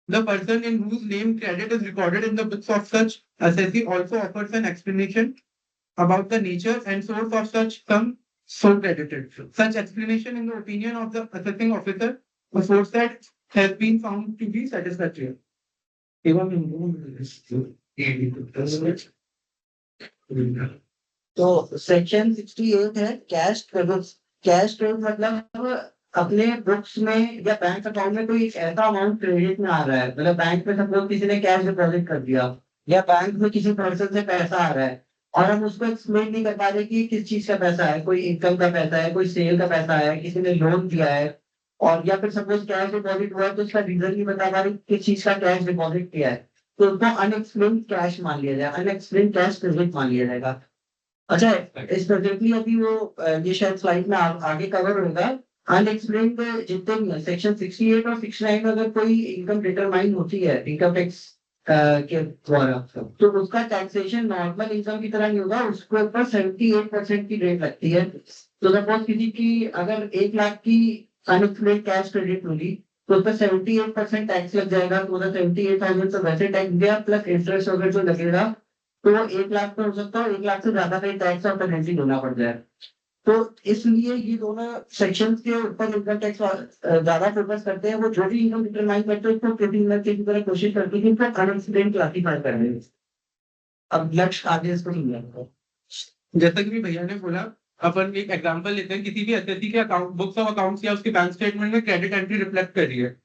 the person in whose name credit is recorded in the books of such assessee also offers an explanation about the nature and source of such sum so credited. Such explanation, in the opinion of the assessing officer, aforesaid has been found to be satisfactory. तो सेक्शन 68 है कैश क्रेडिट। कैश क्रेडिट मतलब अपने बुक्स में या बैंक अकाउंट में कोई ऐसा अमाउंट क्रेडिट में आ रहा है, मतलब बैंक में सब लोग किसी ने कैश डिपॉजिट कर दिया या बैंक में किसी पर्सन से पैसा आ रहा है और हम उसको एक्सप्लेन नहीं कर पा रहे कि किस चीज का पैसा है, कोई इनकम का पैसा है, कोई सेल का पैसा है, किसी ने लोन दिया है, और या फिर सपोज कैश डिपॉजिट हुआ है तो उसका रीजन नहीं बता पा रहे किस चीज का कैश डिपॉजिट किया है, तो उसको अनएक्सप्लेन कैश मान लिया जाएगा, अनएक्सप्लेन कैश क्रेडिट मान लिया जाएगा। अच्छा, स्पेसिफिकली अभी वो ये शायद स्लाइड में आगे कवर होगा। अनएक्सप्लेन्ड जितने भी है सेक्शन 68 और 69 में अगर कोई इनकम डिटरमाइन होती है इनकम टैक्स के द्वारा, तो उसका टैक्सेशन नॉर्मल इनकम की तरह नहीं होगा, उसके ऊपर 78% की रेट लगती है। तो सपोज किसी की अगर 1 लाख की अनएक्सप्लेन्ड कैश क्रेडिट होगी तो उस पर 78% टैक्स लग जाएगा, तो 78,000 तो वैसे टैक्स दिया प्लस इंटरेस्ट वगैरह जो लगेगा, तो वो 1 लाख पे हो सकता है, 1 लाख से ज्यादा का टैक्स और पेनल्टी देना पड़ जाए। तो इसलिए ये दोनों सेक्शंस के ऊपर इनकम टैक्स ज्यादा फोकस करते हैं। वो जो भी इनकम डिटरमाइन करते हैं उसको किसी न किसी तरह कोशिश करते हैं कि इनको अनएक्सप्लेन्ड क्लासिफाई कर दें। अब लक्ष्य आगे इसको समझाएंगे। जैसा कि भैया ने बोला, अपन एक एग्जांपल लेते हैं, किसी भी एसएससी के अकाउंट बुक्स ऑफ अकाउंट्स या उसके बैंक स्टेटमेंट में क्रेडिट एंट्री रिफ्लेक्ट कर रही है।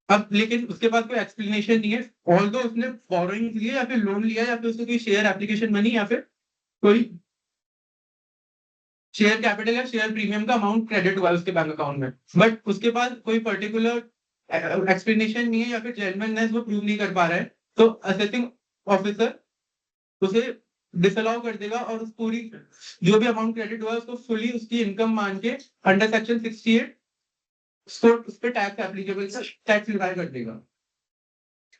अब लेकिन उसके पास कोई एक्सप्लेनेशन नहीं है, ऑल्दो उसने बोरोइंग लिया या फिर लोन लिया या फिर उसको कोई शेयर एप्लीकेशन मनी या फिर कोई शेयर कैपिटल या शेयर प्रीमियम का अमाउंट क्रेडिट हुआ है उसके बैंक अकाउंट में, बट उसके पास कोई पर्टिकुलर एक्सप्लेनेशन नहीं है या फिर जेन्युइननेस वो प्रूव नहीं कर पा रहा है, तो असेसिंग ऑफिसर उसे डिसअलाउ कर देगा और उस पूरी जो भी अमाउंट क्रेडिट हुआ है उसको फुली उसकी इनकम मान के अंडर सेक्शन 68 उस पर टैक्स एप्लीकेबल टैक्स लगाया कर देगा।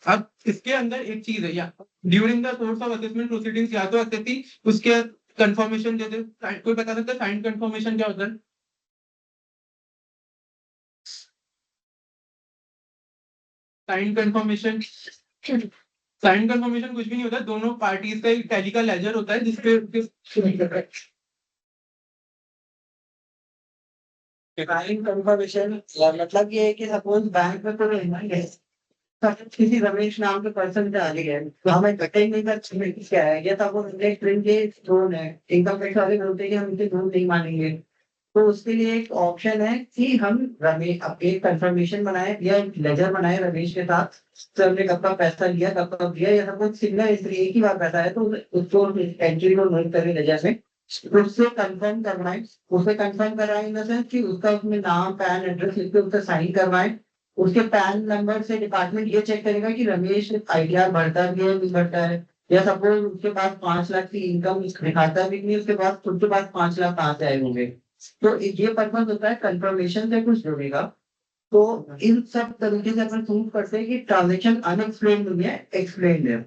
अब इसके अंदर एक चीज है, या during the course of assessment proceedings या तो असेसी उसके कंफर्मेशन दे दे। कोई बता सकता है साइंड कंफर्मेशन क्या होता है? साइंड कंफर्मेशन कुछ भी नहीं होता, दोनों पार्टीज का एक टैली का लेजर होता है जिसपे कंफर्मेशन मतलब ये है कि सपोज बैंक में कोई किसी रमेश नाम के पर्सन से आ रही है तो हमें घटे नहीं कर क्या है, या तब वो लोन है इनकम टैक्स वाले बोलते हैं कि हम इनके लोन नहीं मानेंगे, तो उसके लिए एक ऑप्शन है कि हम रमेश एक कंफर्मेशन बनाए या लेजर बनाए रमेश के साथ, तो हमने कब का पैसा लिया कब कब दिया, या सपोज सिंगल एंट्री एक ही बार पैसा है तो उसको एंट्री को नोट करें लेजर में, उससे कंफर्म करवाएं, उसे कंफर्म कराएं इन द सेंस कि उसका उसमें नाम पैन एड्रेस लिख के उससे साइन करवाएं। उसके पैन नंबर से डिपार्टमेंट ये चेक करेगा कि रमेश आईटीआर भरता भी है नहीं भरता है, या सपोज उसके पास 5 लाख की इनकम दिखाता भी नहीं, उसके पास खुद के पास 5 लाख कहाँ से आए होंगे, तो ये पर्पज होता है कंफर्मेशन से कुछ जुड़ेगा। तो इन सब तरीके से अपन प्रूव करते हैं कि ट्रांजेक्शन अनएक्सप्लेन्ड नहीं है, एक्सप्लेन्ड है।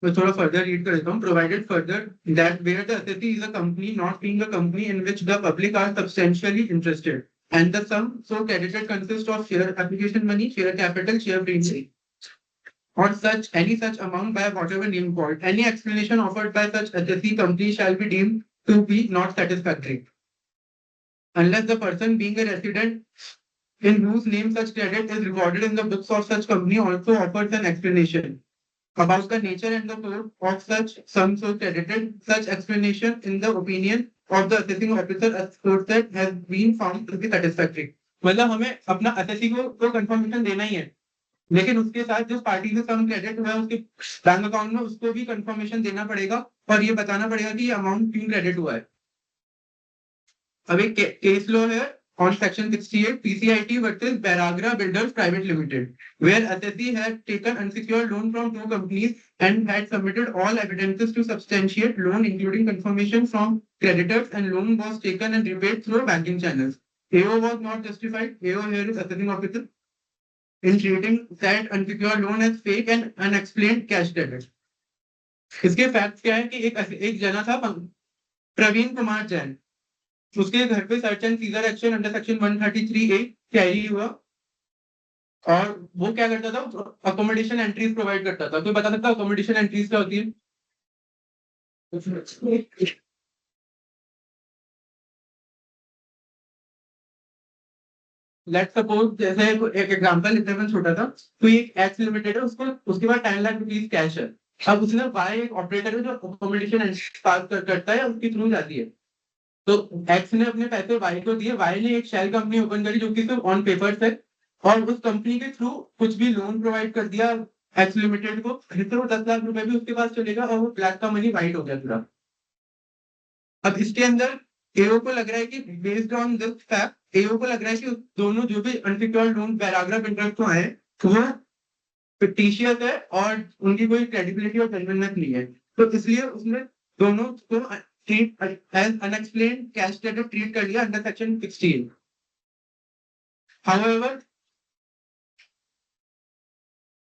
मैं थोड़ा फर्दर रीड कर देता हूँ। Provided further that where the assessee is a company not being a company in which the public are substantially interested and the sum so credited consists of share application money, share capital, share premium, or such any such amount by whatever name called. Any explanation offered by such assessee company shall be deemed to be not satisfactory, unless the person being a resident in whose name such credit is recorded in the books of such company also offers an explanation about the nature and the source of such sum so credited. Such explanation, in the opinion of the assessing officer aforesaid, has been found to be satisfactory. मतलब हमें अपना असेसी को कंफर्मेशन देना ही है, लेकिन उसके साथ जो पार्टी से सम क्रेडिट हुआ है उसके बैंक अकाउंट में उसको भी कंफर्मेशन देना पड़ेगा और ये बताना पड़ेगा कि ये अमाउंट क्यों क्रेडिट हुआ है। अब एक केस लॉ है on section 68 PCIT versus Baragra Builders Private Limited, where SSE had taken unsecured loan from two companies and had submitted all evidences to substantiate loan, including confirmation from creditors, and loan was taken and repaid through banking channels. AO was not justified. AO here is assessing officer in treating that unsecured loan as fake and unexplained cash debit. इसके फैक्ट्स क्या है कि एक जना था प्रवीण कुमार जैन, उसके घर पे search and seizure action under section 133A carry हुआ और वो क्या करता था, अकोमोडेशन एंट्रीज प्रोवाइड करता था। कोई बता सकता है अकोमोडेशन एंट्रीज क्या होती है? लेट्स सपोज जैसे एक एग्जांपल लेते हैं, छोटा था, तो एक एक्स लिमिटेड है, उसको उसके बाद 10 लाख रुपीज कैश है। अब उसने वाई एक ऑपरेटर है जो अकोमोडेशन पास करता है, उसके थ्रू जाती है। तो एक्स ने अपने पैसे वाई को दिए, वाई ने एक शेल कंपनी ओपन करी जो कि सिर्फ ऑन पेपर्स है, और उस कंपनी के थ्रू कुछ भी लोन प्रोवाइड कर दिया एक्स लिमिटेड को, तो 10 लाख रुपए भी उसके पास चलेगा और वो ब्लैक का मनी वाइट हो गया पूरा। अब इसके अंदर एओ को लग रहा है कि बेस्ड ऑन दिस फैक्ट एओ को लग रहा है कि दोनों जो भी अनसिक्योर्ड लोन पैराग्राफ इंटरेस्ट को आए वो फिक्टिशियस है और उनकी कोई क्रेडिबिलिटी और जेन्युइननेस नहीं है, तो इसलिए उसने दोनों को treat as unexplained cash debit treat कर लिया under section 16।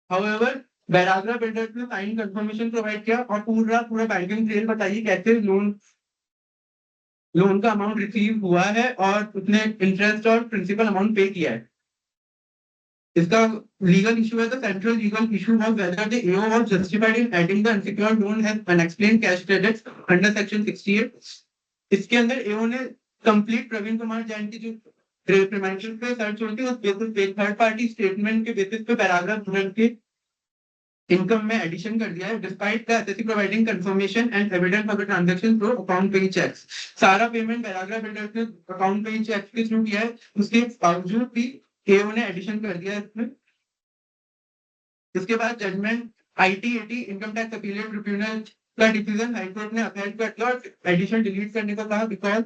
However, Bairagra builders ने साइन कंफर्मेशन प्रोवाइड किया और पूरा बैंकिंग ट्रेल बताइए कैसे लोन का अमाउंट रिसीव हुआ है और उसने इंटरेस्ट और प्रिंसिपल अमाउंट पे किया है। इसका लीगल इशू है, the central legal issue was whether the AO was justified in adding the unsecured loan as unexplained cash credits under section 68। इसके अंदर एओ ने कंप्लीट प्रवीण कुमार जैन की जो प्रीमाइसेस पे सर्च होती है उस बेसिस पे थर्ड पार्टी स्टेटमेंट के बेसिस पे पैराग्राफ के इनकम में एडिशन कर दिया है, despite the SSC providing confirmation and evidence of the transaction through account paying cheques. सारा पेमेंट पैराग्राफ बिल्डर्स ने अकाउंट पेइंग चेक्स के थ्रू किया है, उसके बावजूद भी एओ ने एडिशन कर दिया है इसमें। इसके बाद judgement ITAT income tax appellate tribunal का डिसीजन हाई कोर्ट ने अपील कर दिया और एडिशन डिलीट करने को कहा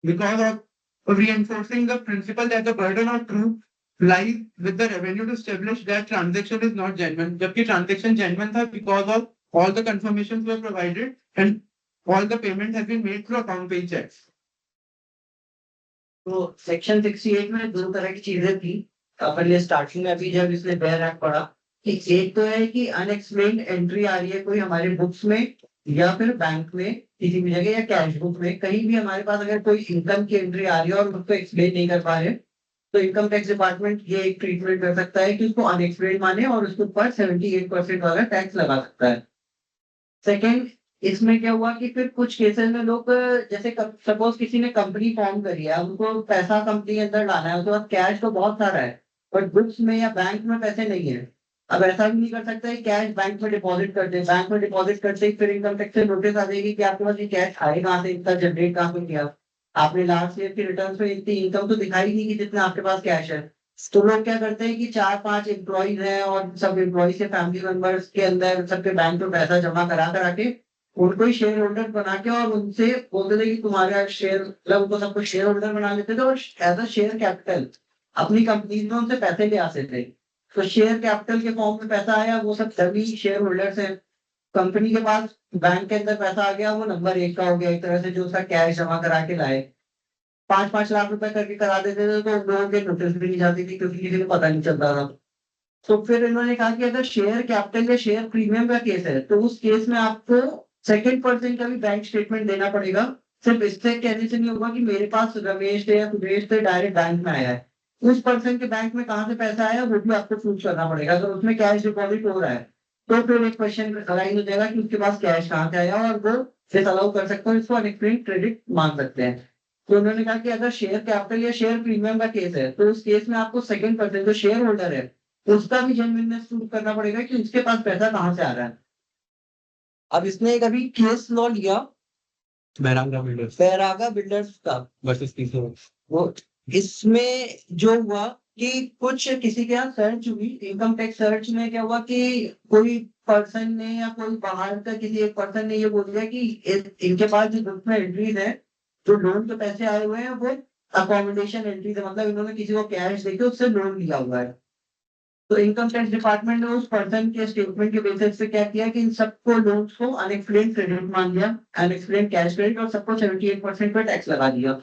because of reinforcing the principle that the burden of proof lies with the revenue to establish that transaction is not genuine, जबकि transaction genuine था because of all the confirmations were provided and all the payment has been made through account pay checks। तो सेक्शन 68 में दो तरह की चीजें थी अपन ये स्टार्टिंग में अभी जब इसने बेयर एक्ट पढ़ा कि एक तो है कि अनएक्सप्लेन्ड एंट्री आ रही है कोई हमारे बुक्स में या फिर बैंक में किसी भी जगह या कैश बुक में कहीं भी हमारे पास अगर कोई इनकम की एंट्री आ रही है और उसको एक्सप्लेन नहीं कर पा रहे तो इनकम टैक्स डिपार्टमेंट ये एक ट्रीटमेंट कर सकता है कि उसको अनएक्सप्लेन माने और उसके ऊपर 78% वाला टैक्स लगा सकता है। सेकेंड, इसमें क्या हुआ कि फिर कुछ केसेस में लोग जैसे सपोज किसी ने कंपनी फॉर्म करी है, उनको पैसा कंपनी के अंदर डालना है, उसके बाद कैश तो बहुत सारा है बट बुक्स में या बैंक में पैसे नहीं है। अब ऐसा भी नहीं कर सकता है कैश बैंक में डिपॉजिट करते, बैंक में डिपॉजिट करते ही फिर इनकम टैक्स से नोटिस आ जाएगी कि आपके पास ये कैश आए कहाँ से, इतना जनरेट कहाँ से किया, आपने लास्ट ईयर की रिटर्न में इतनी इनकम तो दिखाई नहीं कि जितना आपके पास कैश है। तो लोग क्या करते हैं कि 4-5 एम्प्लॉइज हैं और सब एम्प्लॉइज के फैमिली मेंबर्स के अंदर सबके बैंक में पैसा जमा करा के उनको ही शेयर होल्डर बना के और उनसे बोलते थे कि तुम्हारा शेयर, मतलब उनको सबको शेयर होल्डर बना लेते थे और एज अ शेयर कैपिटल अपनी कंपनी में उनसे पैसे ले आते थे। तो शेयर कैपिटल के फॉर्म में पैसा आया, वो सब सभी शेयर होल्डर्स हैं। कंपनी के पास बैंक के अंदर पैसा आ गया, वो नंबर 1 का हो गया एक तरह से, जो उसका कैश जमा करा के लाए। 5-5 लाख रुपए करके करा देते थे तो लोगों के नोटिस भी नहीं जाती थी क्योंकि किसी को पता नहीं चलता था। तो फिर इन्होंने कहा कि अगर शेयर कैपिटल या शेयर प्रीमियम का केस है तो उस केस में आपको सेकंड पर्सन का भी बैंक स्टेटमेंट देना पड़ेगा। सिर्फ इससे कहने से नहीं होगा कि मेरे पास रमेश थे या सुरेश थे डायरेक्ट बैंक में आया है, उस पर्सन के बैंक में कहाँ से पैसा आया वो भी आपको प्रूव करना पड़ेगा। अगर उसमें कैश डिपॉजिट हो रहा है तो फिर एक क्वेश्चन अराइज हो जाएगा कि उसके पास कैश कहाँ से आया और वो डिसअलाउ कर सकते हैं, इसको अनएक्सप्लेन्ड क्रेडिट मान सकते हैं। तो उन्होंने कहा कि अगर शेयर कैपिटल या शेयर प्रीमियम का केस है तो उस केस में आपको सेकंड पर्सन जो शेयर होल्डर है उसका भी जेन्युइननेस प्रूव करना पड़ेगा कि उसके पास पैसा कहाँ से आ रहा है। अब इसने एक अभी केस लॉ लिया बैरागा बिल्डर्स का वर्सेस तीसरा, वो इसमें जो हुआ कि कुछ किसी के यहाँ सर्च हुई, इनकम टैक्स सर्च में क्या हुआ कि कोई पर्सन ने या कोई बाहर का किसी एक पर्सन ने ये बोल दिया कि इनके पास जो बुक में एंट्रीज है जो लोन के पैसे आए हुए हैं वो अकोमोडेशन एंट्री से, मतलब इन्होंने किसी को कैश देके उससे लोन लिया हुआ है। तो इनकम टैक्स डिपार्टमेंट ने उस पर्सन के स्टेटमेंट के बेसिस पे क्या किया कि इन सबको लोन्स को अनएक्सप्लेन्ड क्रेडिट मान लिया, अनएक्सप्लेन्ड कैश क्रेडिट, और सबको 78% पे टैक्स लगा दिया।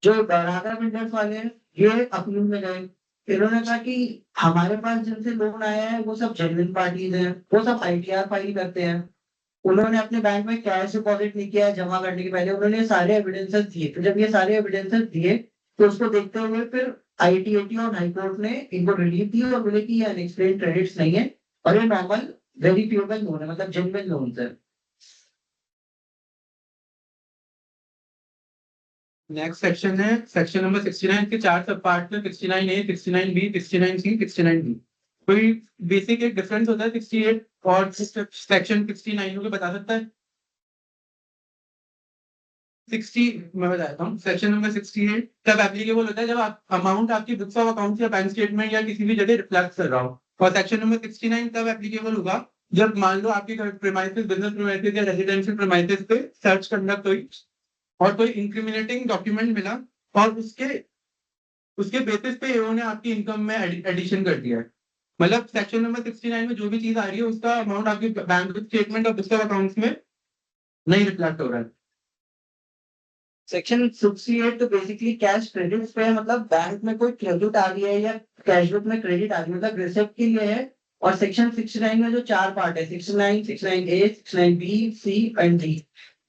जो बराबर बिल्डर्स वाले हैं ये अपील में गए, इन्होंने कहा कि हमारे पास जिनसे लोन आया है वो सब जेन्युइन पार्टीज हैं, वो सब आईटीआर फाइल करते हैं, उन्होंने अपने बैंक में कैश डिपॉजिट नहीं किया है जमा करने के पहले, उन्होंने सारे एविडेंसेस दिए। तो जब ये सारे एविडेंसेस दिए तो उसको देखते हुए फिर आईटीएटी और हाईकोर्ट ने इनको रिलीफ दी और बोले कि ये अनएक्सप्लेन्ड क्रेडिट्स नहीं है और ये नॉर्मल वेरिफिएबल लोन है, मतलब जेन्युइन लोन है। नेक्स्ट सेक्शन है सेक्शन नंबर 69 के 4 सब पार्ट में 69A, 69B, 69C, 69D। कोई बेसिक एक डिफरेंस होता है 68 और सेक्शन 69 को बता सकता है? 60 मैं बताता हूँ। सेक्शन नंबर 68 तब एप्लीकेबल होता है जब अमाउंट आपकी बुक्स ऑफ अकाउंट या बैंक स्टेटमेंट या किसी भी जगह रिफ्लेक्ट कर रहा हो, और सेक्शन नंबर 69 तब एप्लीकेबल होगा जब मान लो आपके प्रीमाइसेस, बिजनेस प्रीमाइसेस या रेजिडेंशियल प्रीमाइसेस पे सर्च कंडक्ट हुई और कोई इंक्रिमिनेटिंग डॉक्यूमेंट मिला और उसके बेसिस पे इन्होंने आपकी इनकम में एडिशन कर दिया है। मतलब सेक्शन नंबर 69 में जो भी चीज आ रही है उसका अमाउंट आपके बैंक स्टेटमेंट और बुक्स ऑफ अकाउंट्स में नहीं रिफ्लेक्ट हो रहा है। सेक्शन 68 तो बेसिकली कैश क्रेडिट पे है, मतलब बैंक में कोई क्रेडिट आ रही है या कैश बुक में क्रेडिट आ रही है, मतलब रिसिप्ट के लिए है। और सेक्शन 69 में जो 4 पार्ट है, 69, 69A, 69B, C and D,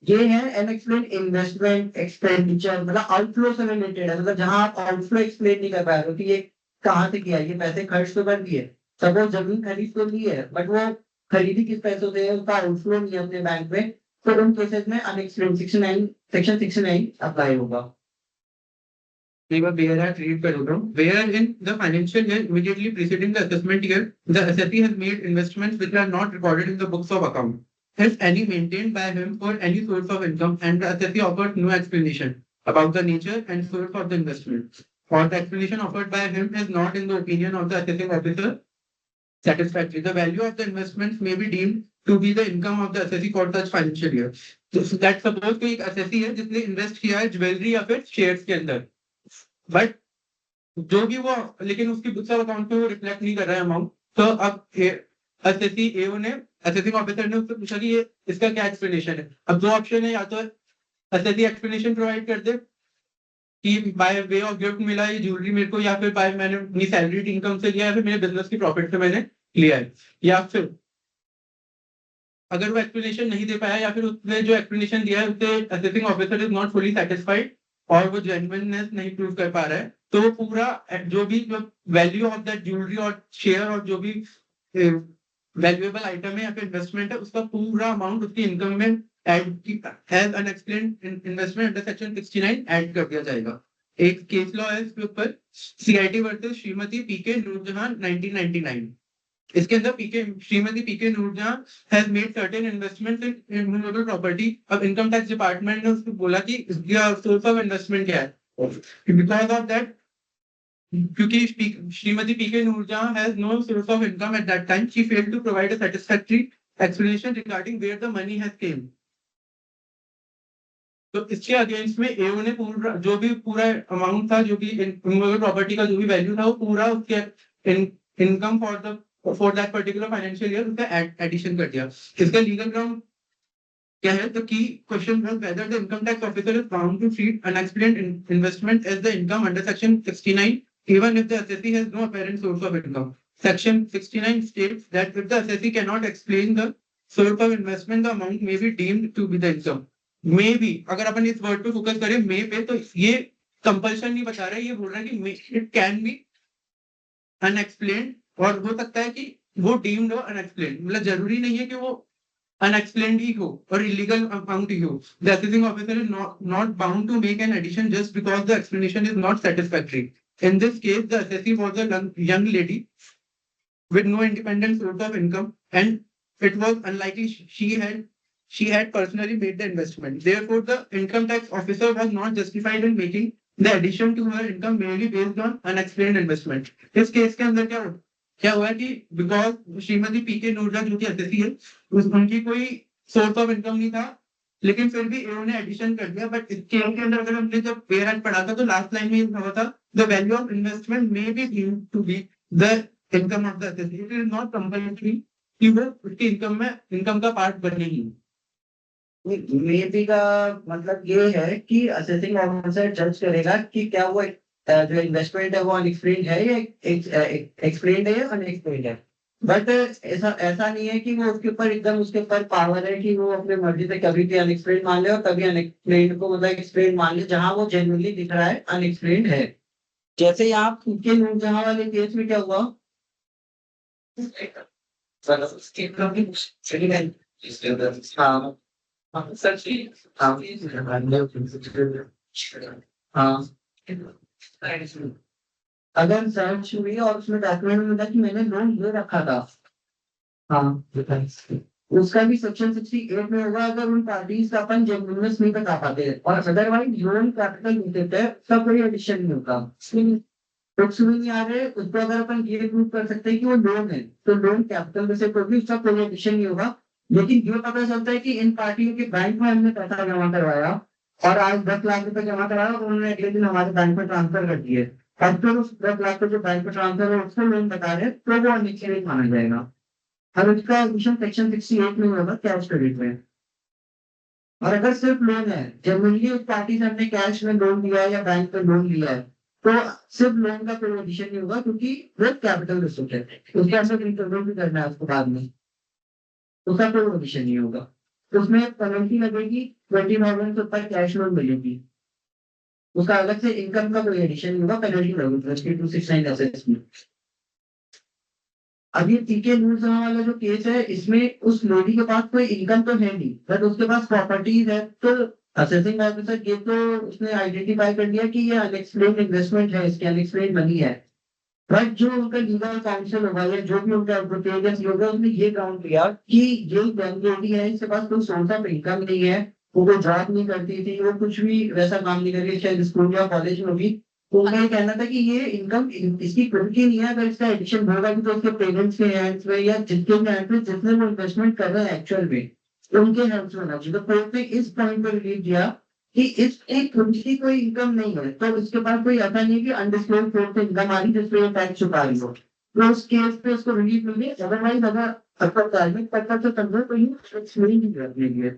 ये है अनएक्सप्लेन्ड इन्वेस्टमेंट एक्सपेंडिचर, मतलब आउटफ्लो से रिलेटेड है, मतलब जहां आप आउटफ्लो एक्सप्लेन नहीं कर पाए हो कि ये कहाँ से किया, ये पैसे खर्च तो कर दिए, सपोज जमीन खरीद तो ली है बट वो खरीदी किस पैसों से है, उसका आउटफ्लो नहीं है अपने बैंक में, तो उन केसेस में अनएक्सप्लेन्ड सेक्शन 69 अप्लाई होगा। एक बार where I read कर देता हूँ। Where in the financial year immediately preceding the assessment year, the assessee has made investments which are not recorded in the books of account, if any maintained by him for any source of income, and the assessee offers no explanation about the nature and source of the investment, or the explanation offered by him is not in the opinion of the assessing officer satisfactory, the value of the investments may be deemed to be the income of the assessee for such financial year. So that suppose कोई एक assessee है जिसने इन्वेस्ट किया है ज्वेलरी या फिर शेयर्स के अंदर, बट जो भी वो, लेकिन उसकी बुक्स ऑफ अकाउंट पे वो रिफ्लेक्ट नहीं कर रहा है अमाउंट, तो अब असेसी एओ ने, असेसिंग ऑफिसर ने उससे पूछा कि ये इसका क्या एक्सप्लेनेशन है। अब दो ऑप्शन है, या तो असेसी एक्सप्लेनेशन प्रोवाइड कर दे कि बाय वे ऑफ गिफ्ट मिला ये ज्वेलरी मेरे को, या फिर बाय मैंने अपनी सैलरी इनकम से लिया है, फिर मेरे बिजनेस की प्रॉफिट से मैंने लिया है, या फिर अगर वो एक्सप्लेनेशन नहीं दे पाया या फिर उसने जो एक्सप्लेनेशन दिया है उससे assessing officer is not fully satisfied और वो जेन्युइननेस नहीं प्रूव कर पा रहा है, तो वो पूरा जो वैल्यू ऑफ दैट ज्वेलरी और शेयर और जो भी वैल्यूएबल आइटम है या फिर इन्वेस्टमेंट है उसका पूरा अमाउंट उसकी इनकम में add as unexplained investment under section 69 add कर दिया जाएगा। एक केस लॉ है इसके ऊपर, CIT versus Shrimati PK Noorjahan 1999। इसके अंदर Shrimati PK Noorjahan has made certain investments in immovable property. अब इनकम टैक्स डिपार्टमेंट ने उसको बोला कि इसका सोर्स ऑफ इन्वेस्टमेंट क्या है, बिकॉज ऑफ दैट, क्योंकि Shrimati PK Noorjahan has no source of income at that time, she failed to provide a satisfactory explanation regarding where the money has came. तो इसके अगेंस्ट में एओ ने पूरा अमाउंट था, जो भी इमूवेबल प्रॉपर्टी का जो भी वैल्यू था, वो पूरा उसके income for that particular financial year उसका एडिशन कर दिया। इसका लीगल ग्राउंड क्या है? The key question was whether the income tax officer is bound to treat unexplained investment as the income under section 69, even if the assessee has no apparent source of income. Section 69 states that if the assessee cannot explain the source of investment, the amount may be deemed to be the income. May be, अगर अपन इस वर्ड पे फोकस करें may पे, तो ये कंपल्शन नहीं बता रहा है, ये बोल रहा है कि it can be unexplained, और हो सकता है कि वो डीम्ड हो अनएक्सप्लेन्ड, मतलब जरूरी नहीं है कि वो unexplained ही हो और illegal amount ही हो। The assessing officer is not bound to make an addition just because the explanation is not satisfactory. In this case, the assessee was a young lady with no independent source of income, and it was unlikely she had personally made the investment. Therefore, the income tax officer was not justified in making the addition to her income merely based on unexplained investment. इस केस के अंदर क्या हुआ कि बिकॉज श्रीमती पीके नूरजहां जो कि असेसी है, उनकी कोई सोर्स ऑफ इनकम नहीं था, लेकिन फिर भी इन्होंने एडिशन कर दिया। बट इसके के अंदर अगर हमने जब पेयर एड पढ़ा था तो लास्ट लाइन में ये हुआ था, the value of investment may be deemed to be the income of the asset. It is not compulsory कि वो उसकी इनकम का पार्ट बनेगी। मेबी का मतलब ये है कि असेसिंग ऑफिसर जज करेगा कि क्या वो जो इन्वेस्टमेंट है वो अनएक्सप्लेन्ड है या एक्सप्लेन्ड है या अनएक्सप्लेन्ड है। बट ऐसा ऐसा नहीं है कि वो उसके ऊपर एकदम उसके ऊपर पावर है कि वो अपने मर्जी से कभी भी अनएक्सप्लेन्ड मान ले और कभी अनएक्सप्लेन्ड को मतलब एक्सप्लेन मान ले जहां वो जेन्युइनली दिख रहा है अनएक्सप्लेन्ड है। जैसे यहाँ के नूरजहां वाले केस में क्या हुआ? हाँ हाँ, अगर सर्च हुई और उसमें डॉक्यूमेंट में मिला कि मैंने लोन ले रखा था, हाँ, उसका भी सेक्शन 68 में होगा अगर उन पार्टीज का अपन जेन्युइननेस नहीं बता पाते और अदरवाइज लोन कैपिटल नहीं देते तब कोई एडिशन नहीं होता। बुक्स में नहीं आ रहे उसको अगर अपन ये प्रूव कर सकते हैं कि वो लोन है तो लोन कैपिटल में से कोई भी उसका कोई एडिशन नहीं होगा। लेकिन ये पता चलता है कि इन पार्टियों के बैंक में हमने पैसा जमा करवाया और आज 10 लाख रुपए जमा कराया और उन्होंने अगले दिन हमारे बैंक में ट्रांसफर कर दिए। अब तो उस 10 लाख का जो बैंक में ट्रांसफर है उसको लोन बता रहे तो वो अनएक्सप्लेन्ड माना जाएगा। और उसका एडिशन सेक्शन 68 में होगा कैश क्रेडिट में। और अगर सिर्फ लोन है जनरली उस पार्टी से हमने कैश में लोन लिया है या बैंक में लोन लिया है तो सिर्फ लोन का कोई एडिशन नहीं होगा क्योंकि वो कैपिटल रिसोर्स है उसके अंदर इंटरव्यू भी करना है उसको बाद में, उसका कोई एडिशन नहीं होगा। उसमें पेनल्टी लगेगी 20,000 से ऊपर कैश लोन मिलेगी, उसका अलग से इनकम का कोई एडिशन नहीं होगा, पेनल्टी लगेगी 269 एसेट्स में। अब ये पीके नूरजहां वाला जो केस है इसमें उस लेडी के पास कोई इनकम तो है नहीं बट उसके पास प्रॉपर्टीज है तो असेसिंग ऑफिसर ये तो उसने आइडेंटिफाई कर लिया कि ये अनएक्सप्लेन्ड इन्वेस्टमेंट है, इसकी अनएक्सप्लेन्ड मनी है। बट जो उनका लीगल काउंसिल होगा या जो भी उनका एडवोकेट होगा उसने ये काउंट किया कि ये लेडी है इसके पास कोई सोर्स ऑफ इनकम नहीं है, वो कोई जॉब नहीं करती थी, वो कुछ भी वैसा काम नहीं कर रही शायद स्कूल या कॉलेज में भी। तो उनका ये कहना था कि ये इनकम इसकी खुद की नहीं है, अगर इसका एडिशन होगा भी तो उसके पेरेंट्स के हैंड्स में या जिसके भी हैंड्स में जिसने वो इन्वेस्टमेंट कर रहे हैं एक्चुअल में उनके हैंड्स में होना चाहिए। तो कोर्ट ने इस पॉइंट पर रिलीव दिया कि इसकी खुद की कोई इनकम नहीं है तो इसके पास कोई ऐसा नहीं है कि अनडिस्क्लोज्ड सोर्स से इनकम आ रही जिसपे ये टैक्स चुका रही हो, तो उस केस पे उसको रिलीफ मिली। अदरवाइज अगर आपका धार्मिक पर्पज से समझो तो ये एक्सप्लेन नहीं करने के लिए।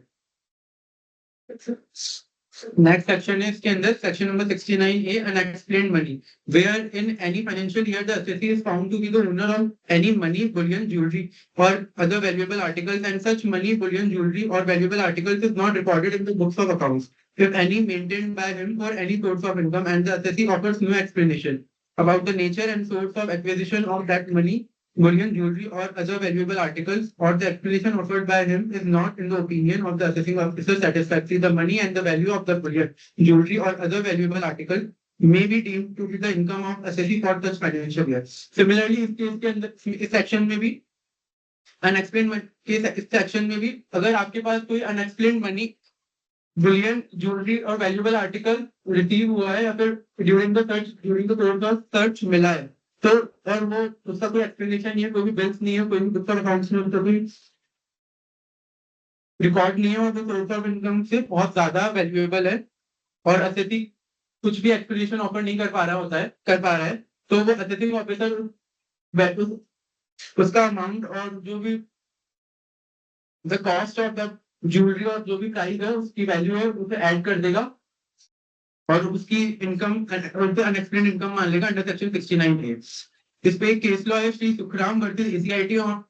Next section is के अंदर section number 69A unexplained money, where in any financial year the assessee is found to be the owner of any money, bullion, jewelry or other valuable articles and such money, bullion, jewelry or valuable articles is not recorded in the books of accounts, if any maintained by him for any source of income, and the assessee offers no explanation about the nature and source of acquisition of that money, bullion, jewelry or other valuable articles, or the explanation offered by him is not in the opinion of the assessing officer satisfactory, the money and the value of the bullion, jewelry or other valuable article may be deemed to be the income of assessee for such financial year. Similarly, इस केस के अंदर इस सेक्शन में भी अनएक्सप्लेन्ड इस सेक्शन में भी अगर आपके पास कोई अनएक्सप्लेन्ड मनी, बुलियन, ज्वेलरी और वैल्यूएबल आर्टिकल रिसीव हुआ है या फिर during the course of search मिला है तो और वो उसका कोई एक्सप्लेनेशन नहीं है, कोई भी बिल्स नहीं है, कोई भी बुक्स ऑफ अकाउंट्स में उसका कोई रिकॉर्ड नहीं है और वो सोर्स ऑफ इनकम से बहुत ज्यादा वैल्यूएबल है और असेसी कुछ भी एक्सप्लेनेशन ऑफर नहीं कर पा रहा है तो वो असेसिंग ऑफिसर उसका अमाउंट और जो भी the cost of the jewellery और जो भी प्राइस है उसकी वैल्यू है उसे ऐड कर देगा और उसकी इनकम अनएक्सप्लेन्ड इनकम मान लेगा अंडर सेक्शन 69A। इस पे एक केस लॉ है श्री सुखराम वर्सेस एसीआईटी और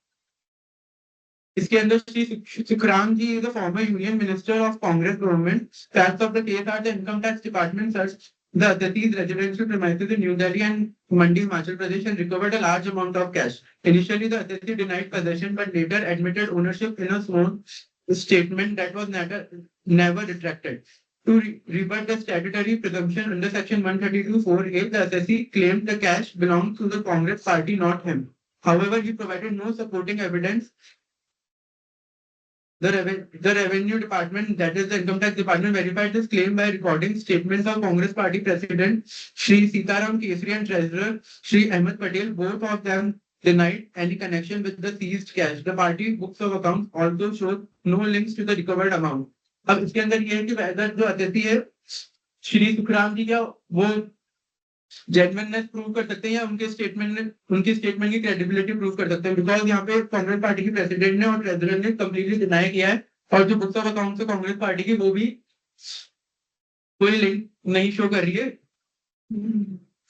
इसके अंदर Shri Sukhram ji is the former union minister of Congress government. Facts of the case are the income tax department search the assessee residential premises in New Delhi and Mandi, Himachal Pradesh and recovered a large amount of cash. Initially, the assessee denied possession but later admitted ownership in a sworn statement that was never retracted. To rebut the statutory presumption under section 132(4)(a), the assessee claimed the cash belonged to the Congress party, not him. However, he provided no supporting evidence. The revenue department, that is the income tax department, verified this claim by recording statements of Congress party president Shri Sitaram Kesri and treasurer Shri Ahmed Patel. Both of them denied any connection with the seized cash. The party books of accounts also show no links to the recovered amount. अब इसके अंदर ये है कि वेदर जो अतिथि है श्री सुखराम जी, क्या वो जेन्युइननेस प्रूव कर सकते हैं या उनकी स्टेटमेंट की क्रेडिबिलिटी प्रूव कर सकते हैं, बिकॉज यहाँ पे कांग्रेस पार्टी के प्रेसिडेंट ने और ट्रेजरर ने कम्प्लीटली डिनाई किया है, और जो बुक्स ऑफ अकाउंट्स है कांग्रेस पार्टी की वो भी कोई लिंक नहीं शो कर रही है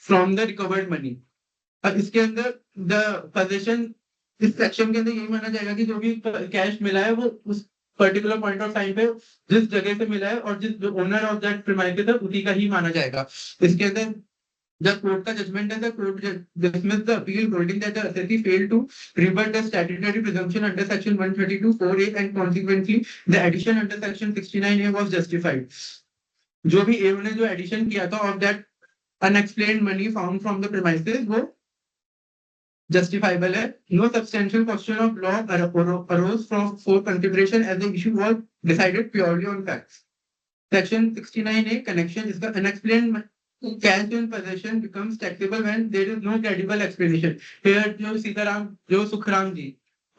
फ्रॉम द रिकवर्ड मनी। अब इसके अंदर द पोजीशन, इस सेक्शन के अंदर यही माना जाएगा कि जो भी कैश मिला है वो उस पर्टिकुलर पॉइंट ऑफ टाइम पे जिस जगह से मिला है और जिस ओनर ऑफ दैट प्रीमाइसेस है उसी का ही माना जाएगा। इसके अंदर जब कोर्ट का जजमेंट है, the court dismissed the appeal holding that the assessee failed to rebut the statutory presumption under section 132(4)(a) and consequently the addition under section 69(a) was justified। जो भी एओ ने जो एडिशन किया था of that unexplained money found from the premises वो justifiable है। No substantial question of law arose for consideration as the issue was decided purely on facts। Section 69(a) connection इसका unexplained cash in possession becomes taxable when there is no credible explanation। Here जो सीताराम, जो सुखराम जी,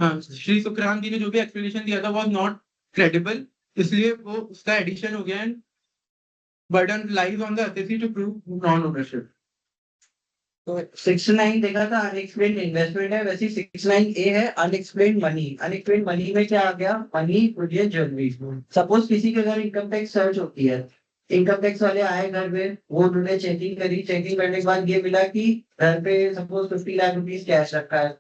हाँ श्री सुखराम जी ने जो भी explanation दिया था was not credible, इसलिए वो उसका एडिशन हो गया and burden lies on the assessee to prove non ownership। तो 69 देखा था अनएक्सप्लेन्ड इन्वेस्टमेंट है, वैसे 69A है अनएक्सप्लेन्ड मनी। अनएक्सप्लेन्ड मनी में क्या आ गया, मनी मुझे ज्वेलरी। सपोज किसी के घर इनकम टैक्स सर्च होती है, इनकम टैक्स वाले आए घर में, वो उन्होंने चेकिंग करी, चेकिंग करने के बाद ये मिला कि घर पे सपोज 50 लाख रुपीज कैश रखा है।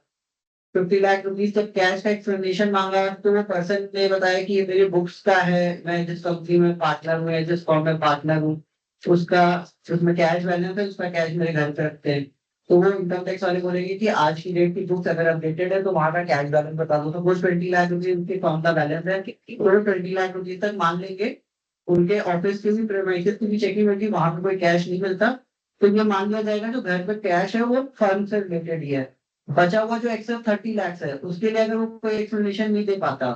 50 लाख रुपीज जब कैश का एक्सप्लेनेशन मांगा तो वो पर्सन ने बताया कि ये मेरे बुक्स का है, मैं जिस कंपनी में पार्टनर हूँ या जिस फॉर्म में पार्टनर हूँ उसका, उसमें कैश बैलेंस है, उसका कैश मेरे घर पे रखते हैं। तो वो इनकम टैक्स वाले बोलेंगे कि आज की डेट की बुक्स अगर अपडेटेड है तो वहां का कैश बैलेंस बता दो। तो वो 20 लाख रुपीज उनके फॉर्म का बैलेंस है, वो 20 लाख रुपीज तक मान लेंगे। उनके ऑफिस की भी प्रेमाइसेस की भी चेकिंग होगी, वहां पे कोई कैश नहीं मिलता, तो ये मान लिया जाएगा जो घर पे कैश है वो फर्म से रिलेटेड ही है। बचा हुआ जो एक्सेस 30 लाख है उसके लिए अगर वो कोई एक्सप्लेनेशन नहीं दे पाता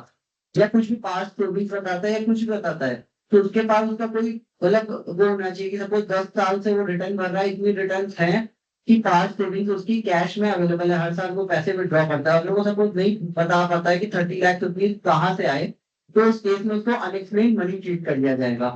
या कुछ भी पास्ट प्रोविज बताता है या कुछ भी बताता है, तो उसके पास उसका कोई मतलब वो होना चाहिए कि सपोज 10 साल से वो रिटर्न भर रहा है, इतनी रिटर्न है कि पास्ट सेविंग्स उसकी कैश में अवेलेबल है, हर साल वो पैसे विड्रॉ करता है। अगर वो सपोज नहीं बता पाता है कि 30 लाख रुपीज कहाँ से आए, तो उस केस में उसको अनएक्सप्लेन्ड मनी ट्रीट कर दिया जाएगा।